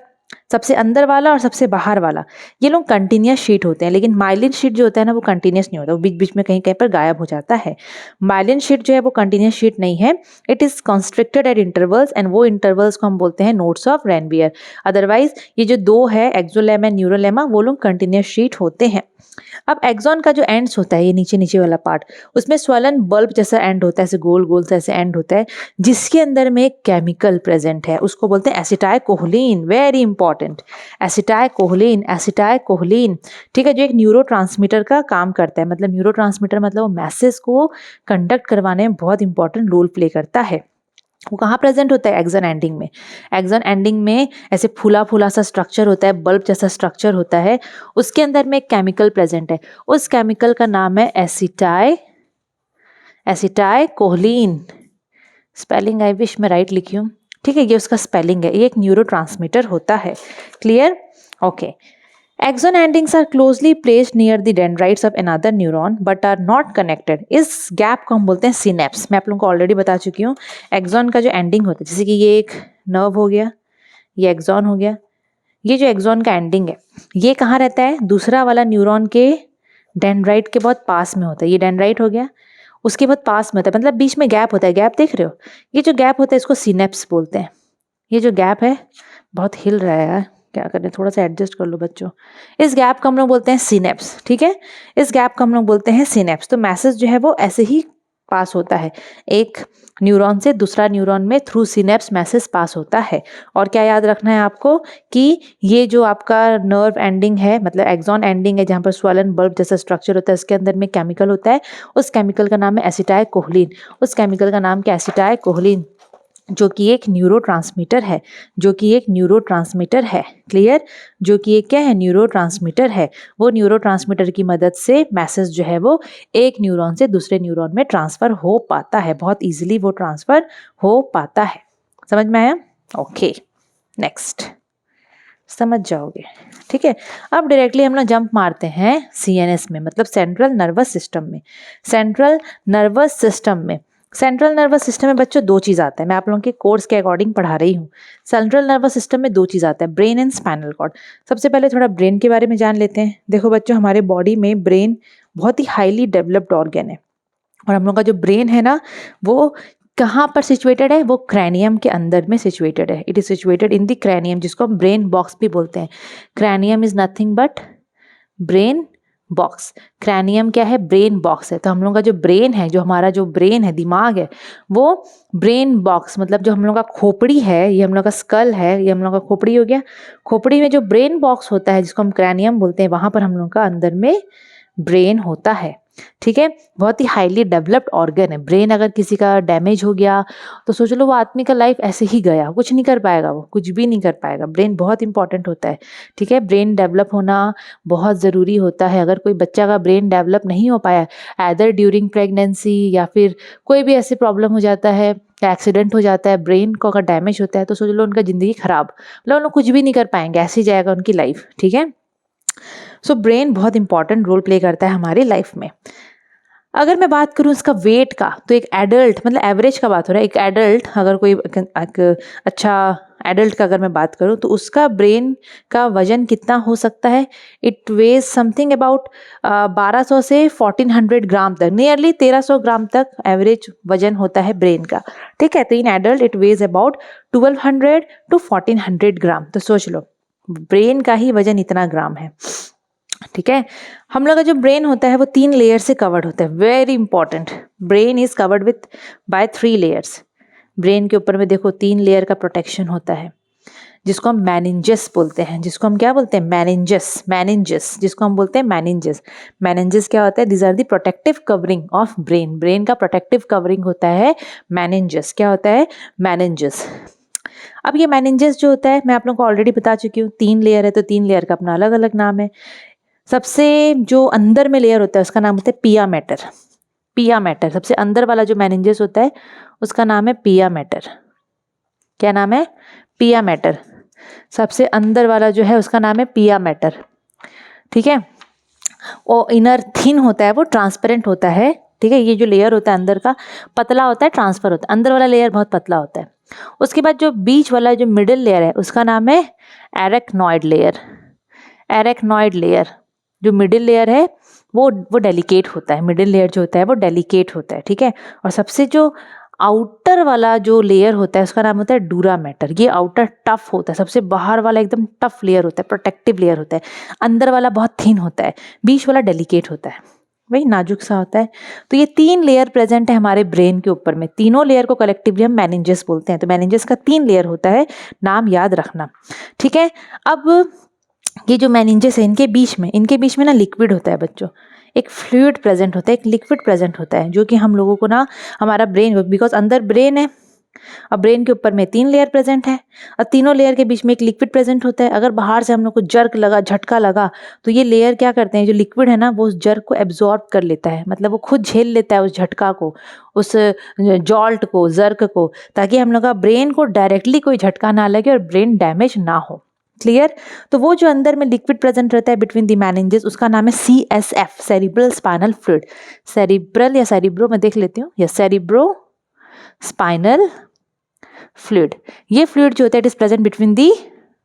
सबसे अंदर वाला और सबसे बाहर वाला, ये लोग कंटिन्यूस शीट होते हैं। लेकिन माइलिन शीट जो होता है ना वो कंटिन्यूस नहीं होता, वो बीच बीच में कहीं कहीं पर गायब हो जाता है। माइलिन शीट जो है वो कंटिन्यूस शीट नहीं है, it is constricted eight intervals, and वो इंटरवल्स को हम बोलते हैं नोड्स ऑफ रेनवियर। अदरवाइज ये जो दो है एक्सोलेमा न्यूरोलेमा, वो लोग कंटिन्यूस शीट होते हैं। अब एक्सॉन का जो एंड्स होता है, ये नीचे नीचे वाला पार्ट, उसमें स्वलन बल्ब जैसा एंड होता है, ऐसे गोल गोल सा ऐसे एंड होता है, जिसके अंदर में एक केमिकल प्रेजेंट है, उसको बोलते हैं एसिटाइलकोलिन। वेरी इंपॉर्टेंट, एसिटाइलकोलिन, ठीक है, जो एक न्यूरोट्रांसमीटर का काम करता है। मतलब न्यूरोट्रांसमीटर मतलब वो मैसेज को कंडक्ट करवाने में बहुत इंपॉर्टेंट रोल प्ले करता है। वो कहाँ प्रेजेंट होता है? एक्सॉन एंडिंग में। एक्सॉन एंडिंग में ऐसे फूला फूला सा स्ट्रक्चर होता है, बल्ब जैसा स्ट्रक्चर होता है, उसके अंदर में एक केमिकल प्रेजेंट है। उस केमिकल का नाम है एसिटाइलकोलिन। स्पेलिंग आई विश मैं राइट लिखी हूँ, ठीक है, ये उसका स्पेलिंग है। ये एक न्यूरोट्रांसमीटर होता है। Clear? Okay. Axon endings are closely placed near the dendrites of another neuron but are not connected. इस गैप को हम बोलते हैं सिनेप्स। मैं आप लोगों को ऑलरेडी बता चुकी हूँ। एक्सॉन का जो एंडिंग होता है, जैसे कि ये एक नर्व हो गया, ये एक्सॉन हो गया, ये जो एक्सॉन का एंडिंग है ये कहाँ रहता है? दूसरा वाला न्यूरॉन के डेंड्राइट के बहुत पास में होता है। ये डेंड्राइट हो गया, उसके बाद पास में होता है, मतलब बीच में गैप होता है, गैप देख रहे हो, ये जो गैप होता है इसको सिनेप्स बोलते हैं। ये जो गैप है, बहुत हिल रहा है यार, क्या करें, थोड़ा सा एडजस्ट कर लो बच्चों। इस गैप को हम लोग बोलते हैं सिनेप्स, ठीक है, इस गैप को हम लोग बोलते हैं सिनेप्स। तो मैसेज जो है वो ऐसे ही पास होता है, एक न्यूरॉन से दूसरा न्यूरॉन में थ्रू सिनेप्स मैसेज पास होता है। और क्या याद रखना है आपको कि ये जो आपका नर्व एंडिंग है, मतलब एक्सॉन एंडिंग है, जहाँ पर स्वलन बल्ब जैसा स्ट्रक्चर होता है, इसके अंदर में केमिकल होता है, उस केमिकल का नाम है एसिटाइलकोलिन। उस केमिकल का नाम क्या, एसिटाइलकोलिन, जो कि एक न्यूरोट्रांसमीटर है, जो कि एक न्यूरोट्रांसमीटर है, क्लियर, जो कि एक क्या है, न्यूरोट्रांसमीटर है। वो न्यूरोट्रांसमीटर की मदद से मैसेज जो है वो एक न्यूरॉन से दूसरे न्यूरॉन में ट्रांसफर हो पाता है, बहुत इजीली वो ट्रांसफर हो पाता है। समझ में आया? ओके, नेक्स्ट समझ जाओगे, ठीक है। अब डायरेक्टली हम लोग जंप मारते हैं सीएनएस में, मतलब सेंट्रल नर्वस सिस्टम में। सेंट्रल नर्वस सिस्टम में, सेंट्रल नर्वस सिस्टम में बच्चों दो चीज़ आता है, मैं आप लोगों के कोर्स के अकॉर्डिंग पढ़ा रही हूँ। सेंट्रल नर्वस सिस्टम में दो चीज़ आता है, ब्रेन एंड स्पाइनल कॉर्ड। सबसे पहले थोड़ा ब्रेन के बारे में जान लेते हैं। देखो बच्चों, हमारे बॉडी में ब्रेन बहुत ही हाईली डेवलप्ड ऑर्गन है, और हम लोग का जो ब्रेन है ना, वो कहाँ पर सिचुएटेड है, वो क्रैनियम के अंदर में सिचुएटेड है। It is situated in the cranium, जिसको हम ब्रेन बॉक्स भी बोलते हैं। Cranium is nothing but brain box. Cranium क्या है, ब्रेन बॉक्स है। तो हम लोग का जो ब्रेन है, जो हमारा जो ब्रेन है, दिमाग है, वो ब्रेन बॉक्स, मतलब जो हम लोग का खोपड़ी है, ये हम लोग का स्कल है, ये हम लोग का खोपड़ी हो गया। खोपड़ी में जो ब्रेन बॉक्स होता है, जिसको हम क्रैनियम बोलते हैं, वहां पर हम लोग का अंदर में ब्रेन होता है, ठीक है। बहुत ही हाईली डेवलप्ड ऑर्गन है ब्रेन। अगर किसी का डैमेज हो गया तो सोच लो वो आदमी का लाइफ ऐसे ही गया, कुछ नहीं कर पाएगा, वो कुछ भी नहीं कर पाएगा। ब्रेन बहुत इंपॉर्टेंट होता है, ठीक है। ब्रेन डेवलप होना बहुत ज़रूरी होता है। अगर कोई बच्चा का ब्रेन डेवलप नहीं हो पाया, एदर ड्यूरिंग प्रेगनेंसी या फिर कोई भी ऐसे प्रॉब्लम हो जाता है, एक्सीडेंट हो जाता है, ब्रेन को अगर डैमेज होता है, तो सोच लो उनका ज़िंदगी खराब, मतलब उन लोग कुछ भी नहीं कर पाएंगे, ऐसे ही जाएगा उनकी लाइफ, ठीक है। सो ब्रेन बहुत इंपॉर्टेंट रोल प्ले करता है हमारी लाइफ में। अगर मैं बात करूं इसका वेट का, तो एक एडल्ट, मतलब एवरेज का बात हो रहा है, एक एडल्ट अगर कोई एक अच्छा एडल्ट का अगर मैं बात करूं, तो उसका ब्रेन का वजन कितना हो सकता है, इट वेज समथिंग अबाउट 1200 से 1400 ग्राम तक, नियरली 1300 ग्राम तक एवरेज वजन होता है ब्रेन का, ठीक है। तो in adult it weighs about 1200 to 1400 gram. तो सोच लो ब्रेन का ही वजन इतना ग्राम है, ठीक है। हम लोग का जो ब्रेन होता है वो 3 लेयर से कवर्ड होता है, very important. Brain is covered with by 3 layers. Brain के ऊपर में देखो 3 लेयर का प्रोटेक्शन होता है, जिसको हम मैनिंजस बोलते हैं। जिसको हम क्या बोलते हैं, मैनिंजस, मैनिंजस, जिसको हम बोलते हैं मैनिंजस। मैनिंजस क्या होता है, this are the protective covering of brain. Brain का प्रोटेक्टिव कवरिंग होता है मैनिंजस। क्या होता है, मैनिंजस। अब ये मैनिंजस जो होता है, मैं आप लोगों को ऑलरेडी बता चुकी हूँ, 3 लेयर है, तो 3 लेयर का अपना अलग अलग नाम है। सबसे जो अंदर में लेयर होता है उसका नाम होता है पिया मैटर। पिया मैटर, सबसे अंदर वाला जो मैनिंजस होता है उसका नाम है पिया मैटर। क्या नाम है, पिया मैटर। सबसे अंदर वाला जो है उसका नाम है पिया मैटर, ठीक है। और इनर थिन होता है, वो ट्रांसपेरेंट होता है, ठीक है। ये जो लेयर होता है अंदर का पतला होता है, ट्रांसफर होता है, अंदर वाला लेयर बहुत पतला होता है। उसके बाद जो बीच वाला जो मिडिल लेयर है उसका नाम है एरेक्नॉइड लेयर। एरेक्नॉइड लेयर, जो मिडिल लेयर है वो डेलिकेट होता है। मिडिल लेयर जो होता है वो डेलिकेट होता है, ठीक है। और सबसे जो आउटर वाला जो लेयर होता है उसका नाम होता है डूरा मैटर। ये आउटर टफ होता है, सबसे बाहर वाला एकदम टफ लेयर होता है, प्रोटेक्टिव लेयर होता है। अंदर वाला बहुत थिन होता है, बीच वाला डेलिकेट होता है, वही नाजुक सा होता है। तो ये 3 लेयर प्रेजेंट है हमारे ब्रेन के ऊपर में। तीनों लेयर को कलेक्टिवली हम मैनिंजस बोलते हैं। तो मैनिंजस का 3 लेयर होता है, नाम याद रखना, ठीक है। अब ये जो मैनिंजस है, इनके बीच में ना लिक्विड होता है बच्चों, एक फ्लूइड प्रेजेंट होता है, एक लिक्विड प्रेजेंट होता है, जो कि हम लोगों को ना हमारा ब्रेन, बिकॉज अंदर ब्रेन है और ब्रेन के ऊपर में 3 लेयर प्रेजेंट है और तीनों लेयर के बीच में एक लिक्विड प्रेजेंट होता है। अगर बाहर से हम लोग को जर्क लगा, झटका लगा, तो ये लेयर क्या करते हैं, जो लिक्विड है ना वो उस जर्क को एब्जॉर्ब कर लेता है, मतलब वो खुद झेल लेता है उस झटका को, उस जॉल्ट को, जर्क को, ताकि हम लोग का ब्रेन को डायरेक्टली कोई झटका ना लगे और ब्रेन डैमेज ना हो, क्लियर। तो वो जो अंदर में लिक्विड प्रेजेंट रहता है बिटवीन द मैनिंजेस, उसका नाम है CSF, cerebral spinal fluid. Cerebral या सेरिब्रो मैं देख लेती हूँ, या सेरिब्रो स्पाइनल फ्लूइड। ये फ्लूइड जो होता है it is present between the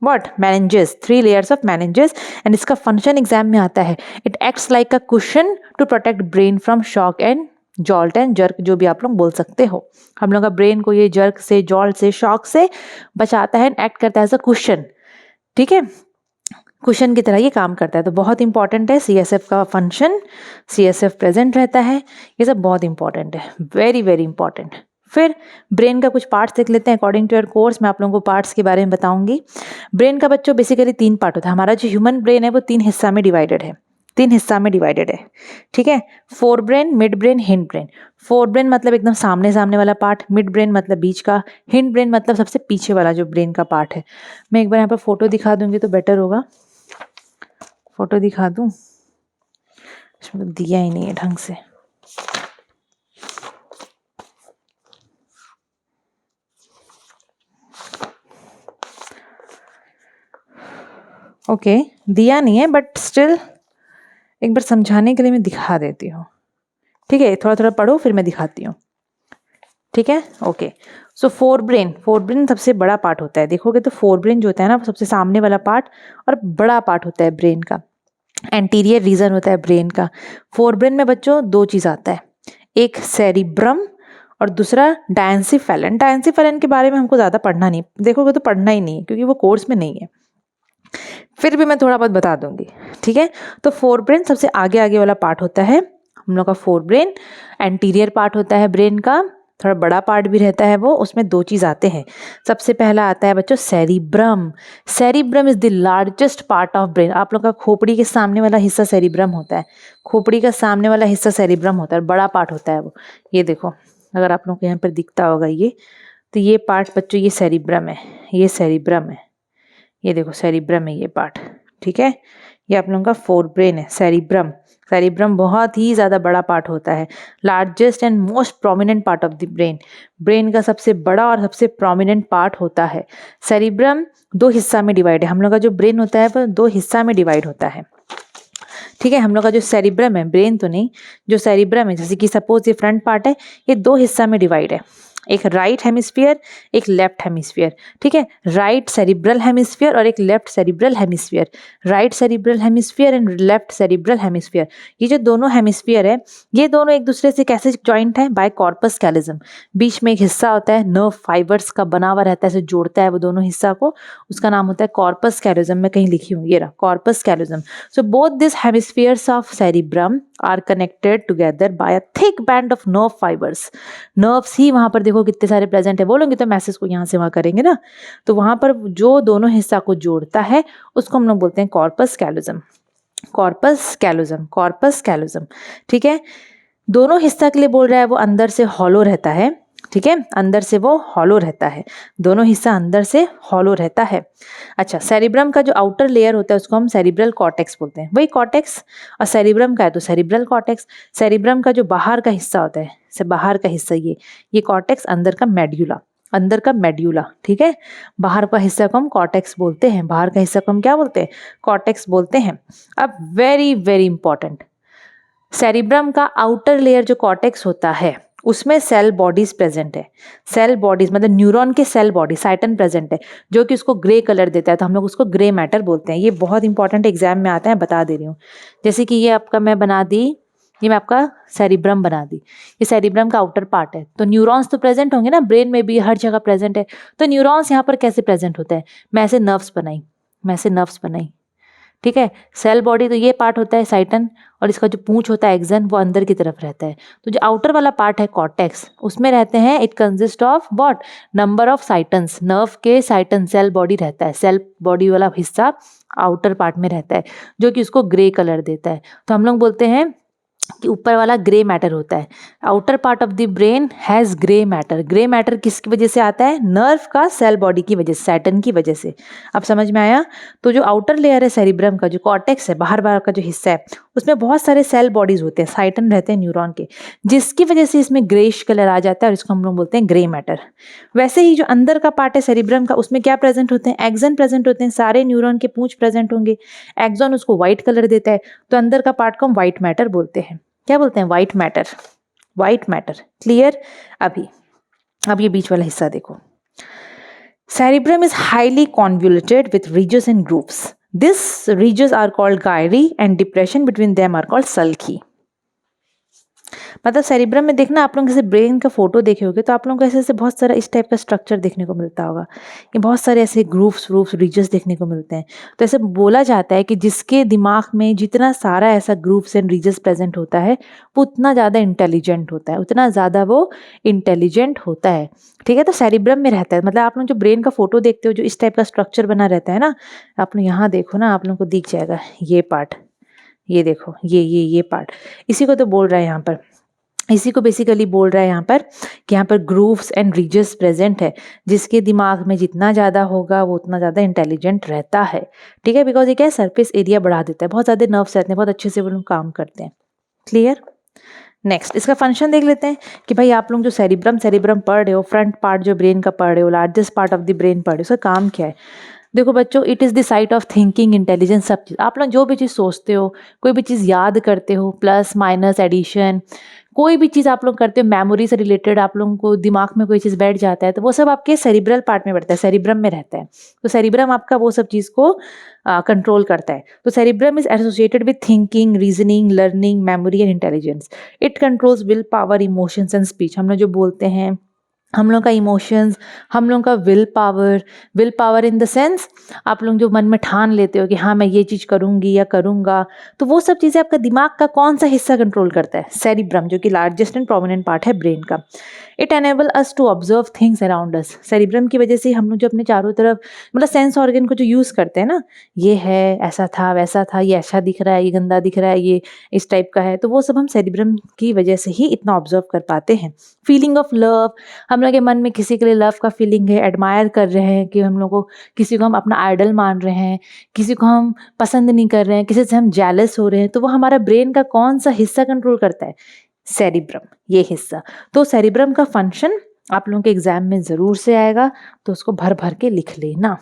what, meninges, 3 layers of meninges. And इसका फंक्शन एग्जाम में आता है, it acts like a cushion to protect brain from shock and jolt and jerk जो भी आप लोग बोल सकते हो। हम लोग का ब्रेन को ये जर्क से, जॉल्ट से, शॉक से बचाता है, एक्ट करता है एज अ कुशन, ठीक है, कुशन की तरह ये काम करता है। तो बहुत इंपॉर्टेंट है CSF का फंक्शन, CSF प्रेजेंट रहता है, ये सब बहुत इंपॉर्टेंट है, वेरी वेरी इंपॉर्टेंट। फिर ब्रेन का कुछ पार्ट्स देख लेते हैं अकॉर्डिंग टू योर कोर्स। मैं आप लोगों को पार्ट्स के बारे में बताऊंगी। ब्रेन का बच्चों बेसिकली 3 पार्ट होता है। हमारा जो ह्यूमन ब्रेन है वो 3 हिस्सा में डिवाइडेड है, 3 हिस्सा में डिवाइडेड है, ठीक है। Fore brain, mid brain, hind brain. Fore brain मतलब एकदम सामने सामने वाला पार्ट, मिड ब्रेन मतलब बीच का, हिंड ब्रेन मतलब सबसे पीछे वाला जो ब्रेन का पार्ट है। मैं एक बार यहाँ पर फोटो दिखा दूंगी तो बेटर होगा। फोटो दिखा दूं, इसमें तो दिया ही नहीं है ढंग से। ओके, दिया नहीं है बट स्टिल एक बार समझाने के लिए मैं दिखा देती हूँ, ठीक है। थोड़ा थोड़ा पढ़ो फिर मैं दिखाती हूँ, ठीक है। ओके, सो फोर ब्रेन सबसे बड़ा पार्ट होता है। देखोगे तो फोर ब्रेन जो होता है ना, सबसे सामने वाला पार्ट और बड़ा पार्ट होता है ब्रेन का, एंटीरियर रीजन होता है ब्रेन का। फोर ब्रेन में बच्चों 2 चीज आता है, एक सेरिब्रम और दूसरा डायंसिफेलन। डायंसिफेलन के बारे में हमको ज्यादा पढ़ना नहीं, देखोगे तो पढ़ना ही नहीं है क्योंकि वो कोर्स में नहीं है, फिर भी मैं थोड़ा बहुत बता दूंगी, ठीक है। तो फोर ब्रेन सबसे आगे आगे वाला पार्ट होता है हम लोग का फोर ब्रेन। एंटीरियर पार्ट होता है ब्रेन का, थोड़ा बड़ा पार्ट भी रहता है वो, उसमें 2 चीज आते हैं। सबसे पहला आता है बच्चों cerebrum. Cerebrum is the largest part of brain. आप लोग का खोपड़ी के सामने वाला हिस्सा सेरिब्रम होता है, खोपड़ी का सामने वाला हिस्सा सेरिब्रम होता है, बड़ा पार्ट होता है वो। ये देखो, अगर आप लोग को यहाँ पर दिखता होगा ये, तो ये पार्ट बच्चों ये सेरिब्रम है, ये सेरिब्रम है, ये देखो सेरिब्रम है ये पार्ट, ठीक है। ये आप लोगों का फोर ब्रेन है, सेरिब्रम। सेरिब्रम बहुत ही ज़्यादा बड़ा पार्ट होता है, largest and most prominent part of the brain. Brain का सबसे बड़ा और सबसे प्रोमिनेंट पार्ट होता है। सेरिब्रम 2 हिस्सा में डिवाइड है। हम लोग का जो ब्रेन होता है वो 2 हिस्सा में डिवाइड होता है, ठीक है। हम लोग का जो सेरिब्रम है, ब्रेन तो नहीं, जो सेरिब्रम है, जैसे कि सपोज ये फ्रंट पार्ट है, ये 2 हिस्सा में डिवाइड है, एक राइट हेमिस्फीयर, एक लेफ्ट हेमिस्फीयर, ठीक है। राइट सेरिब्रल हेमिस्फीयर और एक left cerebral hemisphere, right cerebral hemisphere and left cerebral hemisphere. ये जो दोनों हेमिस्फीयर है, ये दोनों एक दूसरे से कैसे जॉइंट है? Bye corpus callosum. बीच में एक हिस्सा होता है, नर्व फाइबर्स का बना हुआ रहता है, ऐसे जोड़ता है वो दोनों हिस्सा को, उसका नाम होता है कॉर्पस कैलोजम। मैं कहीं लिखी हूँ, ये रहा corpus callosum. So both this hemispheres of cerebrum are connected together by a thick band of nerve fibres. Nerves ही वहां पर देखो कितने सारे प्रेजेंट है, बोलोगे तो मैसेज को यहाँ से वहां करेंगे ना, तो वहां पर जो दोनों हिस्सा को जोड़ता है उसको हम लोग बोलते हैं corpus callosum, corpus callosum, corpus callosum, ठीक है। दोनों हिस्सा के लिए बोल रहा है वो अंदर से हॉलो रहता है, ठीक है, अंदर से वो हॉलो रहता है, दोनों हिस्सा अंदर से हॉलो रहता है। अच्छा, सेरिब्रम का जो आउटर लेयर होता है उसको हम सेरिब्रल कॉर्टेक्स बोलते हैं, वही कॉर्टेक्स, और सेरिब्रम का है तो सेरिब्रल कॉर्टेक्स। सेरिब्रम का जो बाहर का हिस्सा होता है, से बाहर का हिस्सा ये कॉर्टेक्स, अंदर का मेड्यूला, अंदर का मेड्यूला, ठीक है। बाहर का हिस्सा को हम कॉर्टेक्स बोलते हैं, बाहर का हिस्सा को हम क्या बोलते हैं? कॉर्टेक्स बोलते हैं। अब वेरी वेरी इंपॉर्टेंट, सेरिब्रम का आउटर लेयर जो कॉर्टेक्स होता है उसमें सेल बॉडीज प्रेजेंट है। सेल बॉडीज मतलब न्यूरॉन के सेल बॉडी, साइटन प्रेजेंट है, जो कि उसको ग्रे कलर देता है, तो हम लोग उसको ग्रे मैटर बोलते हैं। ये बहुत इंपॉर्टेंट एग्जाम में आता है, बता दे रही हूँ। जैसे कि ये आपका मैं बना दी, ये मैं आपका सेरिब्रम बना दी, ये सेरिब्रम का आउटर पार्ट है, तो न्यूरॉन्स तो प्रेजेंट होंगे ना, ब्रेन में भी हर जगह प्रेजेंट है, तो न्यूरॉन्स यहाँ पर कैसे प्रेजेंट होते हैं? मैं ऐसे नर्व्स बनाई, मैं ऐसे नर्व्स बनाई, ठीक है। सेल बॉडी तो ये पार्ट होता है साइटन, और इसका जो पूंछ होता है एक्सन, वो अंदर की तरफ रहता है। तो जो आउटर वाला पार्ट है कॉर्टेक्स, उसमें रहते हैं, it consist of what? Number of cytons, nerve के साइटन, सेल बॉडी रहता है, सेल बॉडी वाला हिस्सा आउटर पार्ट में रहता है, जो कि उसको ग्रे कलर देता है। तो हम लोग बोलते हैं कि ऊपर वाला ग्रे मैटर होता है। Outer part of the brain has grey matter. Grey matter किसकी वजह से आता है? नर्व का सेल बॉडी की वजह से, साइटन की वजह से। अब समझ में आया? तो जो आउटर लेयर है सेरिब्रम का, जो कॉर्टेक्स है, बाहर बाहर का जो हिस्सा है, उसमें बहुत सारे सेल बॉडीज होते हैं, साइटन रहते हैं न्यूरॉन के, जिसकी वजह से इसमें ग्रेइश कलर आ जाता है, और इसको हम लोग बोलते हैं ग्रे मैटर। वैसे ही जो अंदर का पार्ट है सेरिब्रम का, उसमें क्या प्रेजेंट होते हैं? एक्सन प्रेजेंट होते हैं, सारे न्यूरॉन के पूंछ प्रेजेंट होंगे, एक्सन उसको व्हाइट कलर देता है, तो अंदर का पार्ट को हम व्हाइट मैटर बोलते हैं। क्या बोलते हैं? White matter, white matter. Clear? अब ये बीच वाला हिस्सा देखो, cerebrum is highly convoluted with ridges and grooves. These ridges are called gyri and depression between them are called sulci. मतलब सेरिब्रम में देखना, आप लोग जैसे ब्रेन का फोटो देखे होगे तो आप लोगों को ऐसे ऐसे बहुत सारा इस टाइप का स्ट्रक्चर देखने को मिलता होगा, ये बहुत सारे ऐसे ग्रूव्स रीजस देखने को मिलते हैं। तो ऐसे बोला जाता है कि जिसके दिमाग में जितना सारा ऐसा ग्रूव्स एंड रीजस प्रेजेंट होता है वो उतना ज़्यादा इंटेलिजेंट होता है, उतना ज़्यादा वो इंटेलिजेंट होता है। ठीक है, तो सेरिब्रम में रहता है। मतलब आप लोग जो ब्रेन का फोटो देखते हो जो इस टाइप का स्ट्रक्चर बना रहता है ना, आप लोग यहाँ देखो ना, आप लोगों को दिख जाएगा ये पार्ट, ये देखो ये पार्ट, इसी को तो बोल रहा है यहाँ पर, इसी को बेसिकली बोल रहा है यहाँ पर कि यहाँ पर ग्रूव्स एंड रीजस प्रेजेंट है। जिसके दिमाग में जितना ज़्यादा होगा वो उतना ज़्यादा इंटेलिजेंट रहता है। ठीक है, बिकॉज ये क्या है, सरफेस एरिया बढ़ा देता है, बहुत ज़्यादा नर्व्स रहते हैं, बहुत अच्छे से वो लोग काम करते हैं। क्लियर। नेक्स्ट इसका फंक्शन देख लेते हैं कि भाई आप लोग जो सेरिब्रम पढ़ रहे हो, फ्रंट पार्ट जो ब्रेन का पढ़ रहे हो, largest part of the brain पढ़ रहे हो, उसका काम क्या है। देखो बच्चों, it is the site of thinking, intelligence, सब चीज़। आप लोग जो भी चीज़ सोचते हो, कोई भी चीज़ याद करते हो, प्लस माइनस एडिशन, कोई भी चीज़ आप लोग करते हो, मेमोरी से रिलेटेड आप लोगों को दिमाग में कोई चीज़ बैठ जाता है तो वो सब आपके सेरिब्रल पार्ट में बैठता है, सेरिब्रम में रहता है। तो सेरिब्रम आपका वो सब चीज़ को कंट्रोल करता है। तो cerebrum is associated with thinking, reasoning, learning, memory and intelligence. It controls will power, emotions and speech. हम लोग जो बोलते हैं, हम लोग का इमोशंस, हम लोग का will power in the sense आप लोग जो मन में ठान लेते हो कि हाँ मैं ये चीज़ करूँगी या करूँगा, तो वो सब चीज़ें आपका दिमाग का कौन सा हिस्सा कंट्रोल करता है, सेरिब्रम, जो कि लार्जेस्ट एंड प्रोमिनेंट पार्ट है ब्रेन का। It enable us to observe things around us. Cerebrum की वजह से हम लोग जो अपने चारों तरफ मतलब सेंस ऑर्गन को जो यूज़ करते हैं ना, ये है, ऐसा था, वैसा था, ये अच्छा दिख रहा है, ये गंदा दिख रहा है, ये इस टाइप का है, तो वो सब हम सेरिब्रम की वजह से ही इतना ऑब्जर्व कर पाते हैं। फीलिंग ऑफ लव, हम लोग के मन में किसी के लिए लव का फीलिंग है, एडमायर कर रहे हैं कि हम लोग को, किसी को हम अपना आइडल मान रहे हैं, किसी को हम पसंद नहीं कर रहे हैं, किसी से हम जेलस हो रहे हैं, तो वो हमारा ब्रेन का कौन सा हिस्सा कंट्रोल करता है, सेरिब्रम, ये हिस्सा। तो सेरिब्रम का फंक्शन आप लोगों के एग्जाम में ज़रूर से आएगा, तो उसको भर भर के लिख लेना।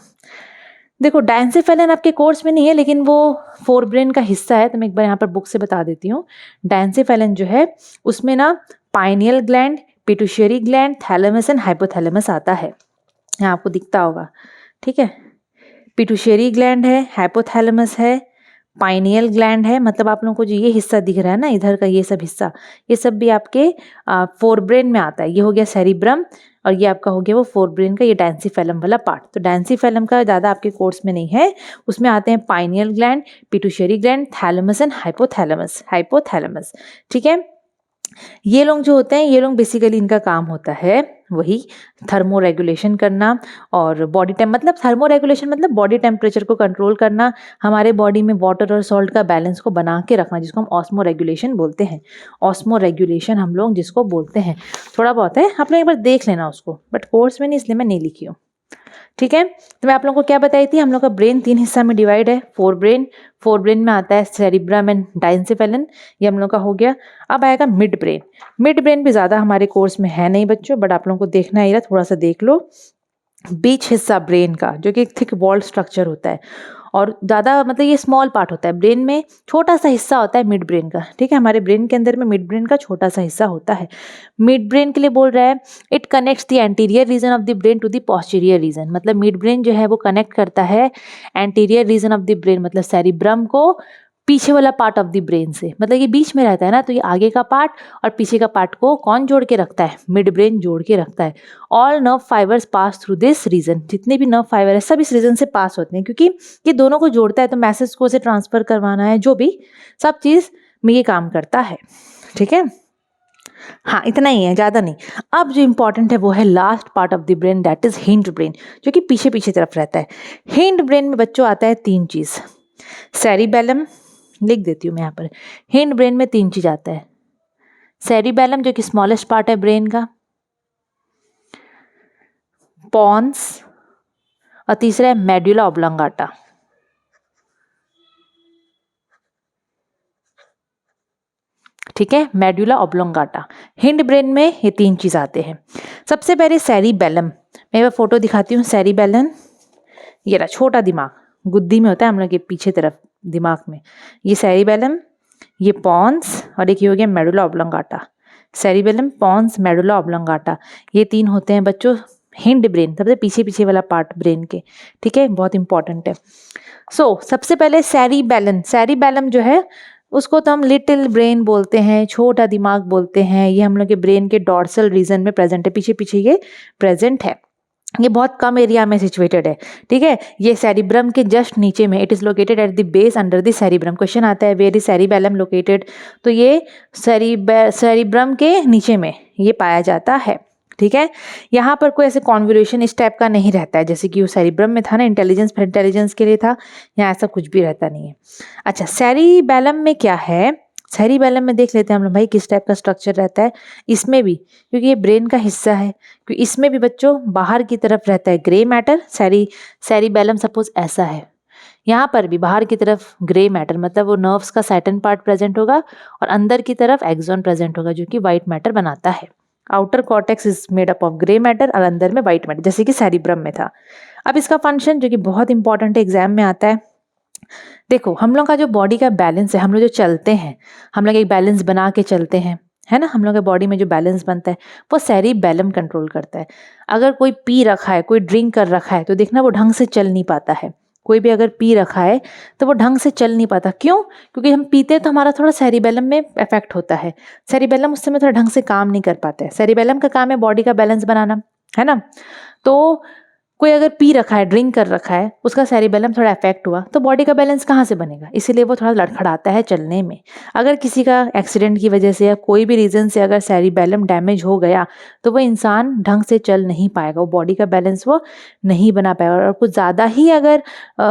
देखो डायंसेफेलन आपके कोर्स में नहीं है, लेकिन वो फोर ब्रेन का हिस्सा है, तो मैं एक बार यहाँ पर बुक से बता देती हूँ। डायंसेफेलन जो है उसमें ना pineal gland, pituitary gland, thalamus and hypothalamus आता है, यहाँ आपको दिखता होगा। ठीक है, पिट्यूशियरी ग्लैंड है, हाइपोथैलेमस है, पाइनियल ग्लैंड है, मतलब आप लोगों को जो ये हिस्सा दिख रहा है ना इधर का, ये सब हिस्सा, ये सब भी आपके फोर ब्रेन में आता है। ये हो गया सेरिब्रम और ये आपका हो गया वो फोर ब्रेन का ये डायंसीफेलम वाला पार्ट। तो डायंसीफेलम का ज़्यादा आपके कोर्स में नहीं है, उसमें आते हैं pineal gland, pituitary gland, thalamus and hypothalamus. ठीक है, ये लोग जो होते हैं, ये लोग बेसिकली इनका काम होता है वही थर्मो रेगुलेशन करना और बॉडी मतलब थर्मो रेगुलेशन मतलब बॉडी टेम्परेचर को कंट्रोल करना, हमारे बॉडी में वाटर और सॉल्ट का बैलेंस को बना के रखना, जिसको हम ऑस्मो रेगुलेशन बोलते हैं। ऑस्मो रेगुलेशन हम लोग जिसको बोलते हैं, थोड़ा बहुत है, आप लोग एक बार देख लेना उसको, बट कोर्स में नहीं, इसलिए मैं नहीं लिखी हूँ। ठीक है, तो मैं आप लोगों को क्या बताई थी, हम लोग का ब्रेन 3 हिस्सा में डिवाइड है, फोर ब्रेन में आता है सेरिब्रम एंड डायंसेफेलन, ये हम लोग का हो गया। अब आएगा मिड ब्रेन भी ज़्यादा हमारे कोर्स में है नहीं बच्चों, बट आप लोगों को देखना ही रहा, थोड़ा सा देख लो। बीच हिस्सा ब्रेन का जो कि एक थिक वॉल स्ट्रक्चर होता है और ज़्यादा मतलब ये स्मॉल पार्ट होता है ब्रेन में, छोटा सा हिस्सा होता है मिड ब्रेन का। ठीक है, हमारे ब्रेन के अंदर में मिड ब्रेन का छोटा सा हिस्सा होता है। मिड ब्रेन के लिए बोल रहा है it connects the anterior region of the brain to the posterior region. Mid मिड ब्रेन जो है वो कनेक्ट करता है anterior region of the brain मतलब सेरिब्रम को पीछे वाला पार्ट ऑफ द ब्रेन से। मतलब ये बीच में रहता है ना, तो ये आगे का पार्ट और पीछे का पार्ट को कौन जोड़ के रखता है, मिड ब्रेन जोड़ के रखता है। All nerve fibres pass through this region, जितने भी नर्व फाइबर है सब इस रीजन से पास होते हैं, क्योंकि ये दोनों को जोड़ता है, तो मैसेज को उसे ट्रांसफर करवाना है, जो भी सब चीज़ में ये काम करता है। ठीक है, हाँ इतना ही है, ज़्यादा नहीं। अब जो इम्पॉर्टेंट है वो है last part of the brain, that is hind brain, जो कि पीछे पीछे तरफ रहता है। हिंड ब्रेन में बच्चों आता है 3 चीज़, सेरिबेलम, लिख देती हूँ मैं यहाँ पर, हिंड ब्रेन में 3 चीज आता है। सेरिबेलम जो कि स्मॉलेस्ट पार्ट है ब्रेन का, पॉन्स, और तीसरा है मेडुला ऑब्लोंगाटा। ठीक है, मेडुला ऑब्लोंगाटा, हिंड ब्रेन में ये 3 चीज आते हैं। सबसे पहले सेरिबेलम, मैं वो फोटो दिखाती हूँ। सेरिबेलम ये रहा, छोटा दिमाग गुद्दी में होता है हम लोग के पीछे तरफ दिमाग में, ये सेरिबेलम, ये पॉन्स और एक ये हो गया medulla oblongata. Cerebellum, Pond's, medulla oblongata, ये 3 होते हैं बच्चों हिंड ब्रेन, सबसे पीछे पीछे वाला पार्ट ब्रेन के। ठीक है, बहुत इंपॉर्टेंट है। सो सबसे पहले सेरिबेलम जो है उसको तो हम लिटिल ब्रेन बोलते हैं, छोटा दिमाग बोलते हैं। ये हम लोग के ब्रेन के डॉर्सल रीजन में प्रेजेंट है, पीछे पीछे ये प्रेजेंट है। ये बहुत कम एरिया में सिचुएटेड है, ठीक है। ये सेरिब्रम के जस्ट नीचे में, it is located at the base under the cerebrum. Question आता है वेयर इज सेरिबेलम लोकेटेड, तो ये सेरिब्रम के नीचे में ये पाया जाता है, ठीक है। यहाँ पर कोई ऐसे कॉन्वोल्यूशन इस टाइप का नहीं रहता है, जैसे कि वो सेरिब्रम में था ना, इंटेलिजेंस के लिए था, यहाँ ऐसा कुछ भी रहता नहीं है। अच्छा, सेरिबेलम में क्या है, सेरिबेलम में देख लेते हैं हम लोग भाई किस टाइप का स्ट्रक्चर रहता है। इसमें भी, क्योंकि ये ब्रेन का हिस्सा है, क्योंकि इसमें भी बच्चों बाहर की तरफ रहता है ग्रे मैटर। सेरिबेलम सपोज ऐसा है, यहाँ पर भी बाहर की तरफ ग्रे मैटर, मतलब वो नर्व्स का सैटर्न पार्ट प्रेजेंट होगा, और अंदर की तरफ एक्सॉन प्रेजेंट होगा जो कि व्हाइट मैटर बनाता है। Outer cortex is made up of grey matter और अंदर में व्हाइट मैटर, जैसे कि सेरिब्रम में था। अब इसका फंक्शन जो कि बहुत इंपॉर्टेंट है, एग्जाम में आता है। देखो, हम लोग का जो बॉडी का बैलेंस है, हम लोग जो चलते हैं, हम लोग एक बैलेंस बना के चलते हैं, है ना। हम लोग के बॉडी में जो बैलेंस बनता है वो सेरिबेलम कंट्रोल करता है। अगर कोई पी रखा है, कोई ड्रिंक कर रखा है, तो देखना वो ढंग से चल नहीं पाता है। कोई भी अगर पी रखा है तो वो ढंग से चल नहीं पाता। क्यों? क्योंकि हम पीते हैं तो हमारा थोड़ा सेरिबेलम में इफेक्ट होता है। सेरिबेलम उस समय थोड़ा ढंग से काम नहीं कर पाता है। सेरिबेलम का काम है बॉडी का बैलेंस बनाना, है ना। तो कोई अगर पी रखा है, ड्रिंक कर रखा है, उसका सेरिबेलम थोड़ा इफेक्ट हुआ तो बॉडी का बैलेंस कहाँ से बनेगा, इसीलिए वो थोड़ा लड़खड़ाता है चलने में। अगर किसी का एक्सीडेंट की वजह से या कोई भी रीजन से अगर सेरिबेलम डैमेज हो गया तो वो इंसान ढंग से चल नहीं पाएगा, वो बॉडी का बैलेंस वो नहीं बना पाएगा। और कुछ ज़्यादा ही अगर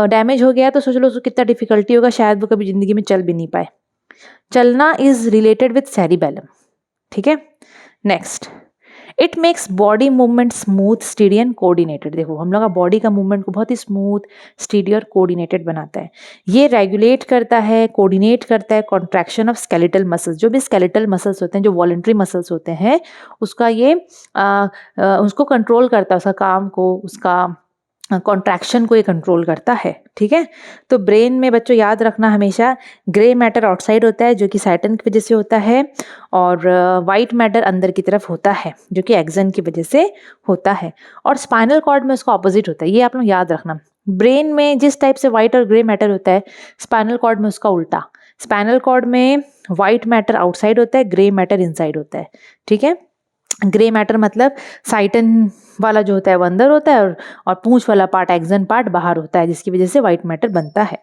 डैमेज हो गया तो सोच लो उसको कितना डिफिकल्टी होगा, शायद वो कभी ज़िंदगी में चल भी नहीं पाए। चलना इज रिलेटेड विथ सेरिबेलम, ठीक है। Next, it makes body movement smooth, steady and coordinated. देखो, हम लोग का बॉडी का मूवमेंट को बहुत ही स्मूथ, स्टीडी और कोऑर्डिनेटेड बनाता है। ये रेगुलेट करता है, कोऑर्डिनेट करता है कॉन्ट्रैक्शन ऑफ स्केलेटल मसल्स। जो भी स्केलेटल मसल्स होते हैं, जो वॉलंटरी मसल्स होते हैं, उसका ये उसको कंट्रोल करता है, उसका काम को, उसका कॉन्ट्रैक्शन को ये कंट्रोल करता है, ठीक है। तो ब्रेन में बच्चों याद रखना हमेशा, ग्रे मैटर आउटसाइड होता है जो कि साइटन की वजह से होता है, और वाइट मैटर अंदर की तरफ होता है जो कि एक्सन की वजह से होता है। और स्पाइनल कॉर्ड में उसका ऑपोजिट होता है, ये आप लोग याद रखना। ब्रेन में जिस टाइप से वाइट और ग्रे मैटर होता है, स्पाइनल कॉर्ड में उसका उल्टा। स्पाइनल कॉर्ड में वाइट मैटर आउटसाइड होता है, ग्रे मैटर इनसाइड होता है, ठीक है। ग्रे मैटर मतलब साइटन वाला जो होता है वो अंदर होता है, और पूंछ वाला पार्ट, एक्सन पार्ट बाहर होता है, जिसकी वजह से व्हाइट मैटर बनता है।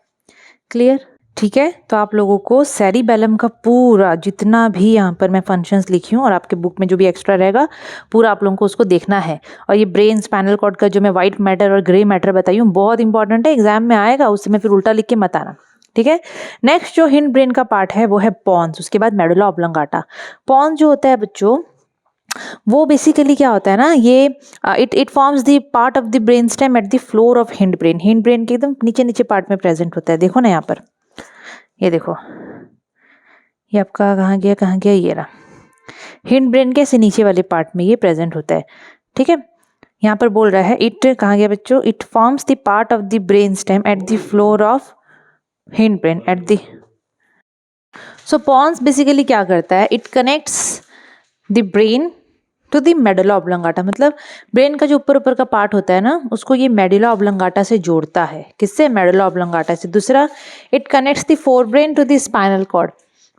क्लियर? ठीक है। तो आप लोगों को सेरिबेलम का पूरा जितना भी यहाँ पर मैं फंक्शंस लिखी हूँ और आपके बुक में जो भी एक्स्ट्रा रहेगा पूरा आप लोगों को उसको देखना है। और ये ब्रेन, स्पाइनल कॉर्ड का जो मैं व्हाइट मैटर और ग्रे मैटर बताई हूँ बहुत इंपॉर्टेंट है, एग्जाम में आएगा, उससे मैं फिर उल्टा लिख के मत आना, ठीक है। नेक्स्ट जो हिंड ब्रेन का पार्ट है वो है पॉन्स, उसके बाद मेडुला ऑब्लंगाटा। पॉन्स जो होता है बच्चों, वो बेसिकली क्या होता है ना, ये it forms the part of the brain stem at the floor of hind brain. Hind brain के एकदम नीचे नीचे पार्ट में प्रेजेंट होता है। देखो ना यहाँ पर, ये देखो, ये आपका कहाँ गया कहाँ गया, ये रहा। हिंड ब्रेन के से नीचे वाले पार्ट में ये प्रेजेंट होता है, ठीक है। यहाँ पर बोल रहा है इट, कहाँ गया बच्चों, it forms the part of the brain stem at the floor of hind brain at the. So pons basically क्या करता है, it connects the brain to the medulla oblongata. मतलब ब्रेन का जो ऊपर ऊपर का पार्ट होता है ना, उसको ये मेडुला ऑब्लंगाटा से जोड़ता है। किससे? मेडुला ऑब्लंगाटा से। दूसरा, it connects the fore brain to the spinal cord.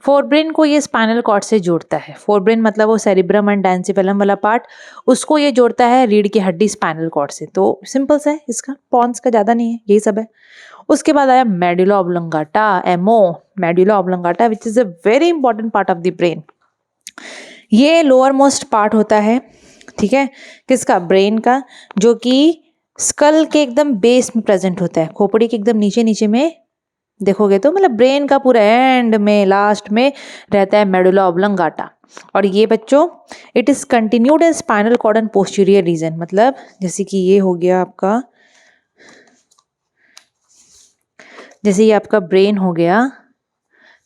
Fore brain को ये स्पाइनल कॉर्ड से जोड़ता है। फोर ब्रेन मतलब वो सेरिब्रम एंड डेंसिफेलम वाला पार्ट, उसको ये जोड़ता है रीढ़ की हड्डी स्पाइनल कॉर्ड से। तो सिंपल सा है इसका, पॉन्स का ज़्यादा नहीं है, यही सब है। उसके बाद आया medulla oblongata, MO, medulla oblongata, which is a very important part of the brain. ये लोअर मोस्ट पार्ट होता है, ठीक है, किसका? ब्रेन का, जो कि स्कल के एकदम बेस में प्रेजेंट होता है, खोपड़ी के एकदम नीचे नीचे में देखोगे तो, मतलब ब्रेन का पूरा एंड में, लास्ट में रहता है मेडुला ऑब्लंगाटा। और ये बच्चों, it is continued in spinal cord and posterior region. मतलब जैसे कि ये हो गया आपका, जैसे ये आपका ब्रेन हो गया,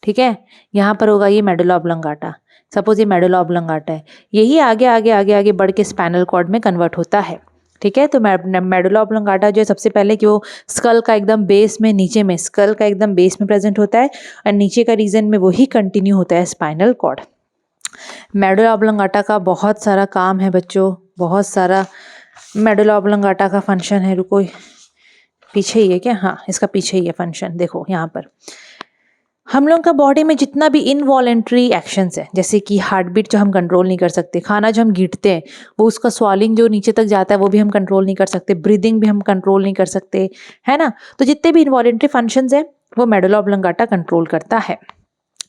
ठीक है, यहाँ पर होगा ये मेडुला ऑब्लंगाटा। सपोज ये मेडुला ऑब्लंगाटा है, यही आगे आगे आगे आगे बढ़ के स्पाइनल कॉर्ड में कन्वर्ट होता है, ठीक है। तो मेडुला ऑब्लंगाटा जो है सबसे पहले कि वो स्कल का एकदम बेस में, नीचे में, स्कल का एकदम बेस में प्रेजेंट होता है, और नीचे का रीजन में वही कंटिन्यू होता है स्पाइनल कॉर्ड। मेडुला ऑब्लंगाटा का बहुत सारा काम है बच्चों, बहुत सारा मेडुला ऑब्लंगाटा का फंक्शन है। रुको, पीछे ही है क्या? हाँ, इसका पीछे ही है फंक्शन। देखो यहाँ पर हम लोग का बॉडी में जितना भी इनवॉलेंट्री एक्शंस है, जैसे कि हार्ट बीट जो हम कंट्रोल नहीं कर सकते, खाना जो हम गींटते हैं वो उसका स्वॉलिंग जो नीचे तक जाता है वो भी हम कंट्रोल नहीं कर सकते, ब्रीदिंग भी हम कंट्रोल नहीं कर सकते, है ना। तो जितने भी इनवॉलेंट्री फंक्शंस है वो मेडुला ऑब्लोंगाटा कंट्रोल करता है।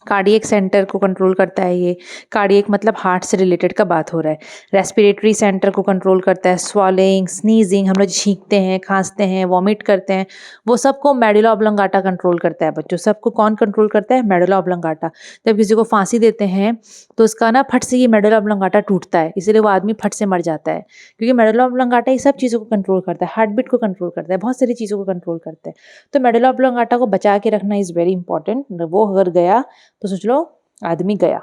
कार्डियक सेंटर को कंट्रोल करता है ये। कार्डियक मतलब हार्ट से रिलेटेड का बात हो रहा है। रेस्पिरेटरी सेंटर को कंट्रोल करता है। स्वॉलिंग, स्नीजिंग, हम लोग छींकते हैं, खांसते हैं, वॉमिट करते हैं, वो सबको मेडुला ऑब्लोंगाटा कंट्रोल करता है बच्चों। सबको कौन कंट्रोल करता है? Medulla oblongata. जब किसी को फांसी देते हैं तो उसका ना फट से ये मेडुला ऑब्लोंगाटा टूटता है, इसीलिए वो आदमी फट से मर जाता है, क्योंकि मेडुला ऑब्लोंगाटा ये सब चीज़ों को कंट्रोल करता है, हार्ट बीट को कंट्रोल करता है, बहुत सारी चीज़ों को कंट्रोल करता है। तो मेडुला ऑब्लोंगाटा को बचा के रखना इज़ वेरी इंपॉर्टेंट। वो अगर गया तो सोच लो आदमी गया।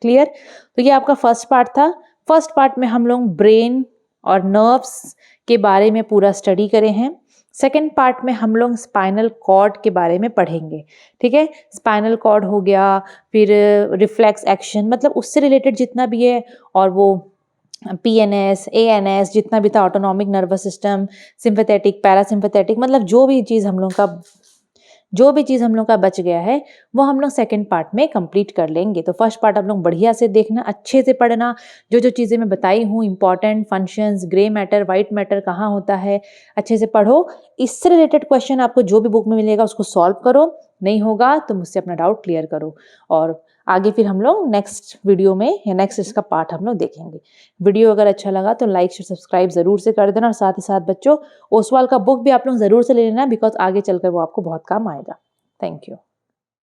क्लियर? तो ये आपका फर्स्ट पार्ट था। फर्स्ट पार्ट में हम लोग ब्रेन और नर्व्स के बारे में पूरा स्टडी करे हैं। सेकेंड पार्ट में हम लोग स्पाइनल कॉर्ड के बारे में पढ़ेंगे। ठीक है, स्पाइनल कॉर्ड हो गया, फिर रिफ्लेक्स एक्शन, मतलब उससे रिलेटेड जितना भी है, और वो PNS, ANS जितना भी था, autonomic nervous system, sympathetic, parasympathetic, मतलब जो भी चीज़ हम लोग का बच गया है वो हम लोग सेकंड पार्ट में कंप्लीट कर लेंगे। तो फर्स्ट पार्ट आप लोग बढ़िया से देखना, अच्छे से पढ़ना, जो जो चीज़ें मैं बताई हूँ, important functions, grey matter, white matter कहाँ होता है, अच्छे से पढ़ो। इससे रिलेटेड क्वेश्चन आपको जो भी बुक में मिलेगा उसको सॉल्व करो, नहीं होगा तो मुझसे अपना डाउट क्लियर करो, और आगे फिर हम लोग नेक्स्ट वीडियो में या नेक्स्ट इसका पार्ट हम लोग देखेंगे। वीडियो अगर अच्छा लगा तो लाइक शेयर सब्सक्राइब ज़रूर से कर देना, और साथ ही साथ बच्चों ओसवाल का बुक भी आप लोग ज़रूर से ले लेना, बिकॉज आगे चलकर वो आपको बहुत काम आएगा। Thank you.